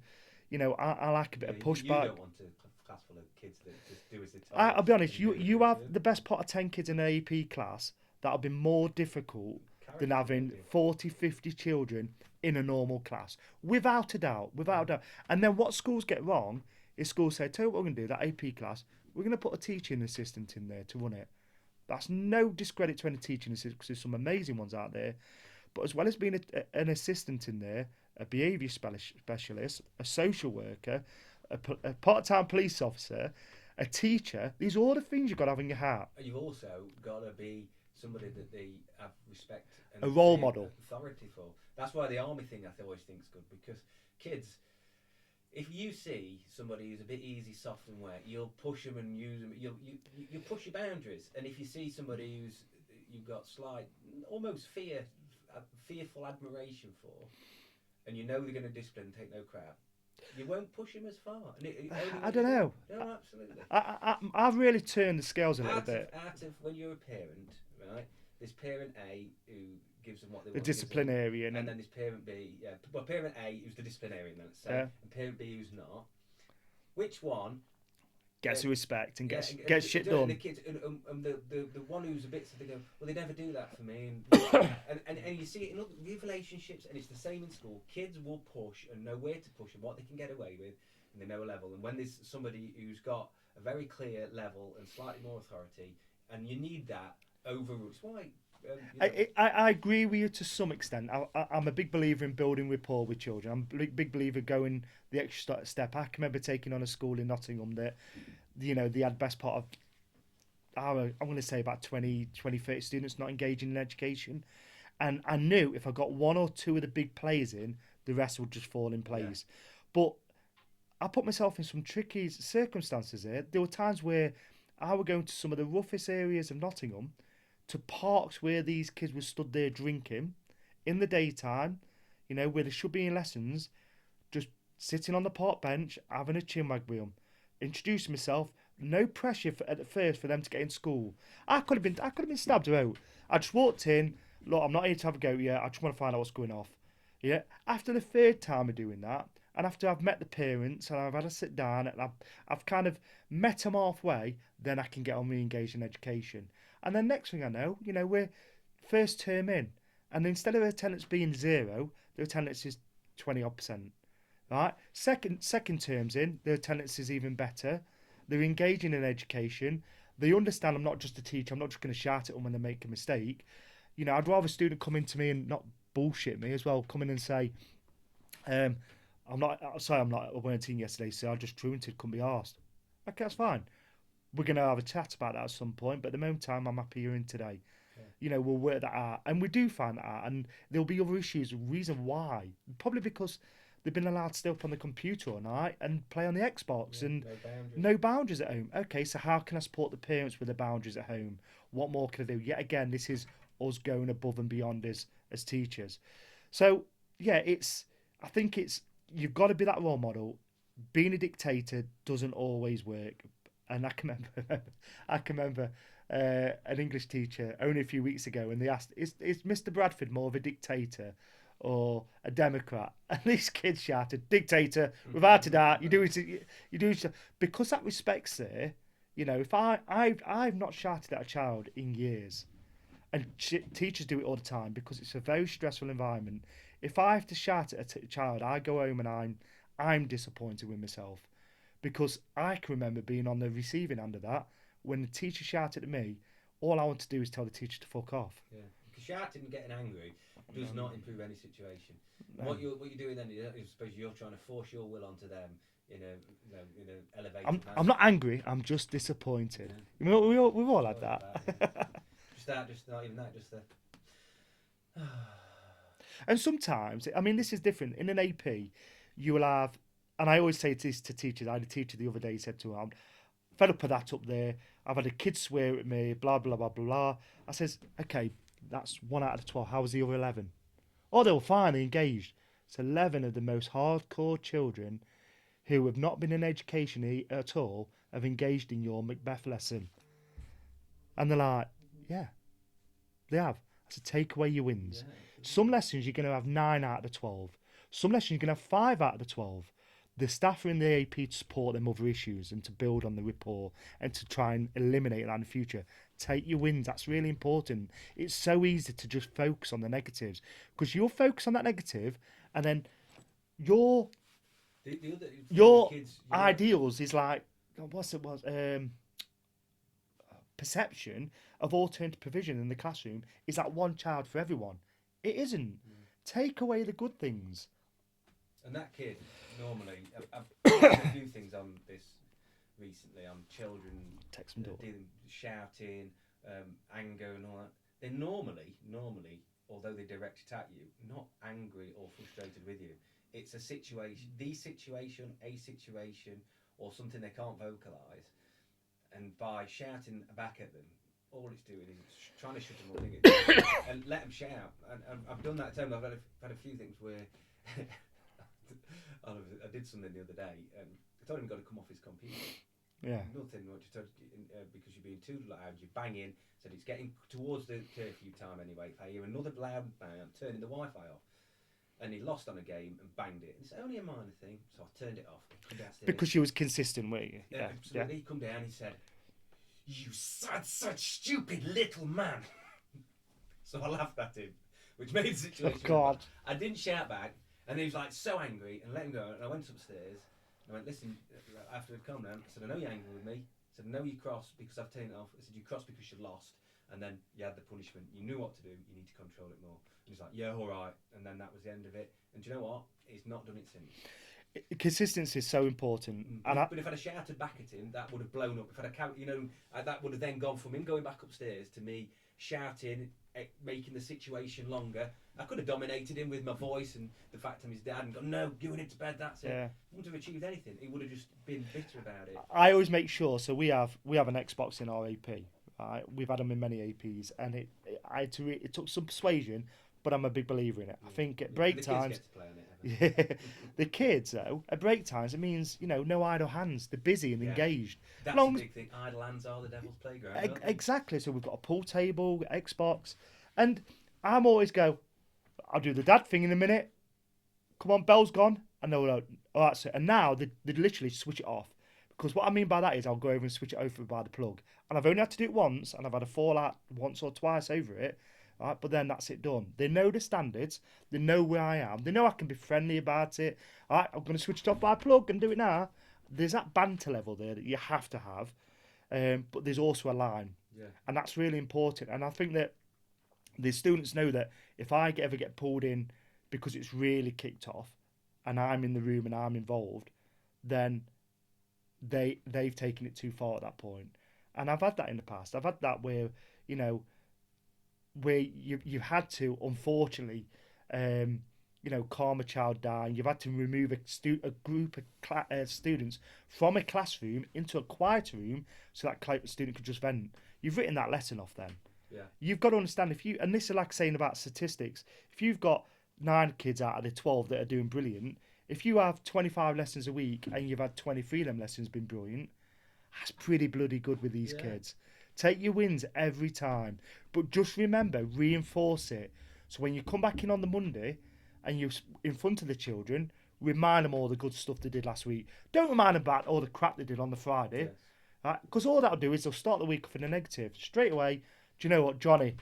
I like a bit of You pushback. don't want a class full of kids that just do as they're told. I'll be honest, and you do you it have for the best part of 10 kids in an AP class that'll be more difficult than character having building. 40, 50 children in a normal class. Without a doubt, without a doubt. And then what schools get wrong is schools say, tell you what we're going to do, that AP class, we're going to put a teaching assistant in there to run it. That's no discredit to any teaching assistant because there's some amazing ones out there. But as well as being an assistant in there, a behaviour specialist, a social worker, a part-time police officer, a teacher, these are all the things you've got to have in your hat. And you've also got to be somebody that they have respect and A role model. authority for. That's why the army thing I always think is good, because kids, if you see somebody who's a bit easy, soft and wet, you'll push them and use them. You push your boundaries. And if you see somebody who's you've got slight, almost fearful admiration for, and you know they're going to discipline, take no crap, you won't push him as far. And I don't know. No, absolutely. I've really turned the scales a little bit. Out of when you're a parent, right? There's parent A who gives them what they The want. disciplinarian. And then there's parent B. Yeah, well, parent A who's the disciplinarian, let's say, Yeah. and parent B who's not. Which one Gets respect and gets and shit the done. kids and the one who's a bit, so they go, well, they never do that for me, and you see it in other relationships, and it's the same in school. Kids will push and know where to push and what they can get away with, and they know a level. And when there's somebody who's got a very clear level and slightly more authority, and you need that over. It's why. I agree with you to some extent. I'm a big believer in building rapport with children. I'm a big believer going the extra step. I can remember taking on a school in Nottingham that, they had best part of, I'm going to say about 20, 30 students not engaging in education. And I knew if I got 1 or 2 of the big players in, the rest would just fall in place. Yeah. But I put myself in some tricky circumstances here. There were times where I would go into some of the roughest areas of Nottingham, to parks where these kids were stood there drinking in the daytime, where they should be in lessons, just sitting on the park bench, having a chinwag with them, introducing myself, no pressure at first for them to get in school. I could have been stabbed out. I just walked in, look, I'm not here to have a go yet, I just want to find out what's going off. Yeah. After the 3rd time of doing that, and after I've met the parents and I've had a sit down and I've kind of met them halfway, then I can get on re-engaged in education. And then next thing I know, we're first term in, and instead of attendance being 0, the attendance is 20%. Right? Second term's in, the attendance is even better. They're engaging in education. They understand I'm not just a teacher. I'm not just going to shout at them when they make a mistake. I'd rather a student come in to me and not bullshit me as well. Come in and say, I weren't team yesterday, so I just truanted, couldn't be asked. Okay, that's fine. We're going to have a chat about that at some point, but at the moment time, I'm happy you're in today. Yeah. We'll work that out. And we do find that out. And there'll be other issues, reason why. Probably because they've been allowed to stay up on the computer all night and play on the Xbox, and no boundaries at home. Okay, so how can I support the parents with the boundaries at home? What more can I do? Yet again, this is us going above and beyond as teachers. So, yeah, I think you've got to be that role model. Being a dictator doesn't always work. And I can remember an English teacher only a few weeks ago, and they asked, is Mr. Bradford more of a dictator or a Democrat? And these kids shouted, dictator, without a doubt. You do it because that respect's there. If I've not shouted at a child in years, and teachers do it all the time because it's a very stressful environment. If I have to shout at a child, I go home and I'm disappointed with myself. Because I can remember being on the receiving end of that when the teacher shouted at me all I want to do is tell the teacher to fuck off. Yeah, because shouting and getting angry does not improve any situation. No. What you're doing then is, I suppose, you're trying to force your will onto them in a elevated manner. I'm not angry. I'm just disappointed. Yeah. We've all had that. Just not even that. Just the. And sometimes, I mean, this is different. In an AP, you will have, and I always say this to teachers. I had a teacher the other day, he said to me, I'm fed up with that up there. I've had a kid swear at me, blah, blah, blah, blah, blah. I says, okay, that's 1 out of the 12. How was the other 11? Oh, they were fine, they engaged. It's 11 of the most hardcore children who have not been in education at all have engaged in your Macbeth lesson. And they're like, yeah, they have. I said, take away your wins. Yeah. Some lessons you're going to have 9 out of the 12. Some lessons you're going to have 5 out of the 12. The staff are in the AP to support them other issues and to build on the rapport and to try and eliminate that in the future. Take your wins. That's really important. It's so easy to just focus on the negatives because you'll focus on that negative and then your kids, ideals is like, perception of alternative provision in the classroom is that one child for everyone. It isn't. Take away the good things. And that kid, normally, I've done a few things on this recently, on children shouting, anger and all that. They're normally, although they direct it at you, not angry or frustrated with you. It's a situation, a situation, or something they can't vocalise. And by shouting back at them, all it's doing is trying to shut them up and let them shout. And I've done that too. I've had a few things where I did something the other day and I told him he'd got to come off his computer. Yeah. Nothing much. Because you're being too loud, you're banging. Said it's getting towards the curfew time anyway. If I hear another loud bang, I'm turning the Wi-Fi off. And he lost on a game and banged it. It's only a minor thing, so I turned it off. Because you was consistent, weren't you? Yeah, absolutely. He come down, he said, "You such stupid little man." So I laughed at him, which made the situation. Oh God! I didn't shout back, and he was like so angry, and let him go. And I went upstairs, and I went, "Listen." After he'd come down, I said, "I know you're angry with me." I said, "I know you crossed because I've taken it off." I said, "You crossed because you lost, and then you had the punishment. You knew what to do. You need to control it more." And he's like, "Yeah, all right." And then that was the end of it. And do you know what? He's not done it since. Consistency is so important. But if I'd have shouted back at him, that would have blown up. If I'd have, that would have then gone from him going back upstairs to me shouting, making the situation longer. I could have dominated him with my voice and the fact I'm his dad and gone, "No, you went into bed, that's it." Yeah. Wouldn't have achieved anything. He would have just been bitter about it. I always make sure. So we have an Xbox in our AP. Right? We've had them in many APs, and it took some persuasion, but I'm a big believer in it. I think at break times, the kids though at break times it means no idle hands. They're busy and engaged. That's a big thing. Idle hands are the devil's playground. Exactly. So we've got a pool table, Xbox, and I'm always go, "I'll do the dad thing in a minute. Come on, bell's gone." And they'll go, "Oh, that's it." And now they literally switch it off. Because what I mean by that is I'll go over and switch it over by the plug. And I've only had to do it once, and I've had a fallout once or twice over it. Right? But then that's it done. They know the standards. They know where I am. They know I can be friendly about it. Right? I'm going to switch it off by plug and do it now. There's that banter level there that you have to have. But there's also a line. Yeah. And that's really important. And I think that the students know that if I ever get pulled in because it's really kicked off and I'm in the room and I'm involved, then they've taken it too far at that point. And I've had that in the past. I've had that where you've had to, unfortunately, calm a child down. You've had to remove a group of students from a classroom into a quieter room so that student could just vent. You've written that lesson off then. Yeah. You've got to understand and this is like saying about statistics, if you've got 9 kids out of the 12 that are doing brilliant, if you have 25 lessons a week and you've had 23 of them lessons been brilliant, that's pretty bloody good with these kids. Take your wins every time. But just remember, reinforce it. So when you come back in on the Monday and you're in front of the children, remind them all the good stuff they did last week. Don't remind them about all the crap they did on the Friday. Yes. Right? Because all that'll do is they'll start the week off in a negative. Straight away, do you know what, Johnny?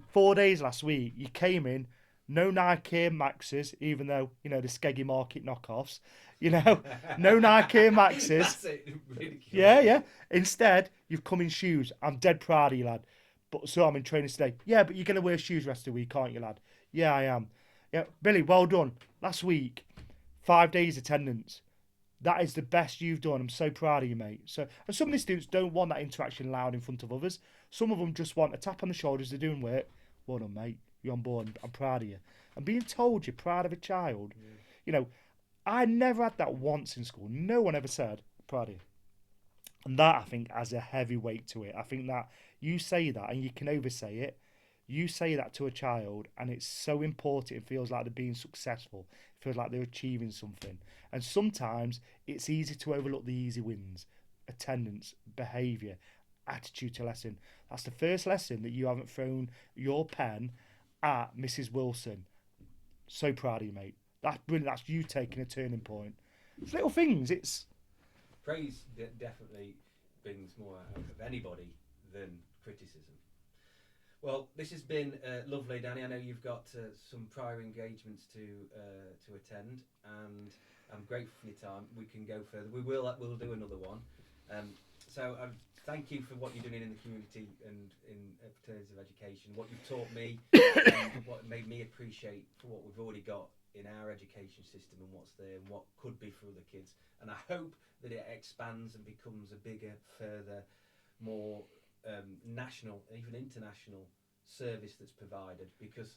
4 days last week, you came in, no Nike Air Maxes, even though, the Skeggy Market knockoffs. No Nike Air Maxes. That's it. Ridiculous. Yeah. Instead, you've come in shoes. I'm dead proud of you, lad. But so I'm in training today. Yeah, but you're going to wear shoes rest of the week, aren't you, lad? Yeah, I am. Yeah, Billy, well done. Last week, 5 days attendance. That is the best you've done. I'm so proud of you, mate. So, and some of these students don't want that interaction loud in front of others. Some of them just want a tap on the shoulders. They're doing work. Well done, mate. You're on board. I'm proud of you. And being told you're proud of a child, you know, I never had that once in school. No one ever said, proud of you. And that, I think, has a heavy weight to it. I think that you say that and you can oversay it. You say that to a child and it's so important. It feels like they're being successful. It feels like they're achieving something. And sometimes it's easy to overlook the easy wins. Attendance, behaviour, attitude to lesson. That's the first lesson that you haven't thrown your pen at Mrs. Wilson. So proud of you, mate. That's brilliant. That's you taking a turning point. It's little things. It's praise definitely brings more out of anybody than criticism. Well, this has been lovely, Danny. I know you've got some prior engagements to attend, and I'm grateful for your time. We can go further. We'll do another one. So thank you for what you're doing in the community and in terms of education. What you've taught me, and what made me appreciate for what we've already got in our education system and what's there and what could be for other kids. And I hope that it expands and becomes a bigger, further, more national, even international service that's provided. Because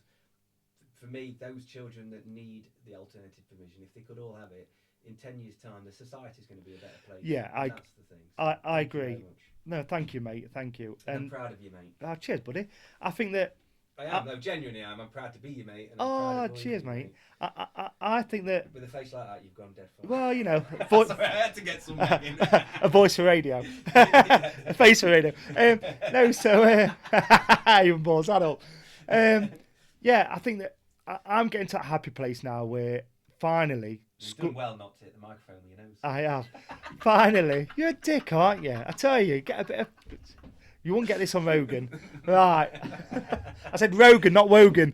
for me, those children that need the alternative provision, if they could all have it, in 10 years' time, the society's going to be a better place. Yeah, that's the thing. So I agree. No, thank you, mate. Thank you. And I'm proud of you, mate. Cheers, buddy. I think that I am. No, genuinely, I am. I'm proud to be your mate. And I'm oh, proud of cheers, you, mate. I think that. With a face like that, you've gone dead far. Well, you know, Sorry, I had to get some in. A voice for radio, a face for radio. No, so even balls that up. Yeah, I think that I'm getting to that happy place now where finally. You've done well not to hit the microphone with your nose. I have. Finally, you're a dick, aren't you? I tell you, get a bit of. You won't get this on Rogan. Right. I said Rogan, not Wogan.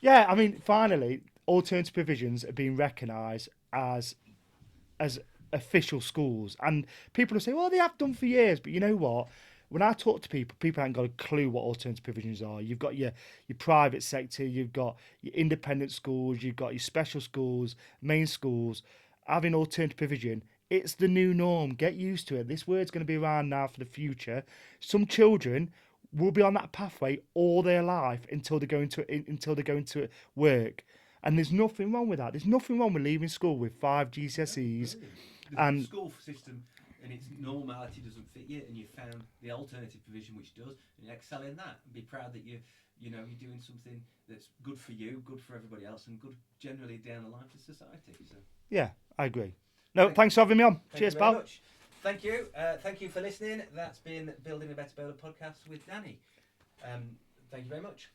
Yeah, I mean, finally, alternative provisions are being recognised as official schools. And people will say, well, they have done for years. But you know what? When I talk to people, people haven't got a clue what alternative provisions are. You've got your private sector, you've got your independent schools, you've got your special schools, main schools. Having alternative provision, it's the new norm. Get used to it. This word's going to be around now for the future. Some children will be on that pathway all their life until they go into work. And there's nothing wrong with that. There's nothing wrong with leaving school with 5 GCSEs. The school system and its normality doesn't fit you, and you found the alternative provision which does, and you excel in that, and be proud that you're doing something that's good for you, good for everybody else, and good generally down the line for society. So yeah, I agree. No, thanks for having me on. Cheers, pal. Much. Thank you. Thank you for listening. That's been Building a Better Bowler podcast with Danny. Thank you very much.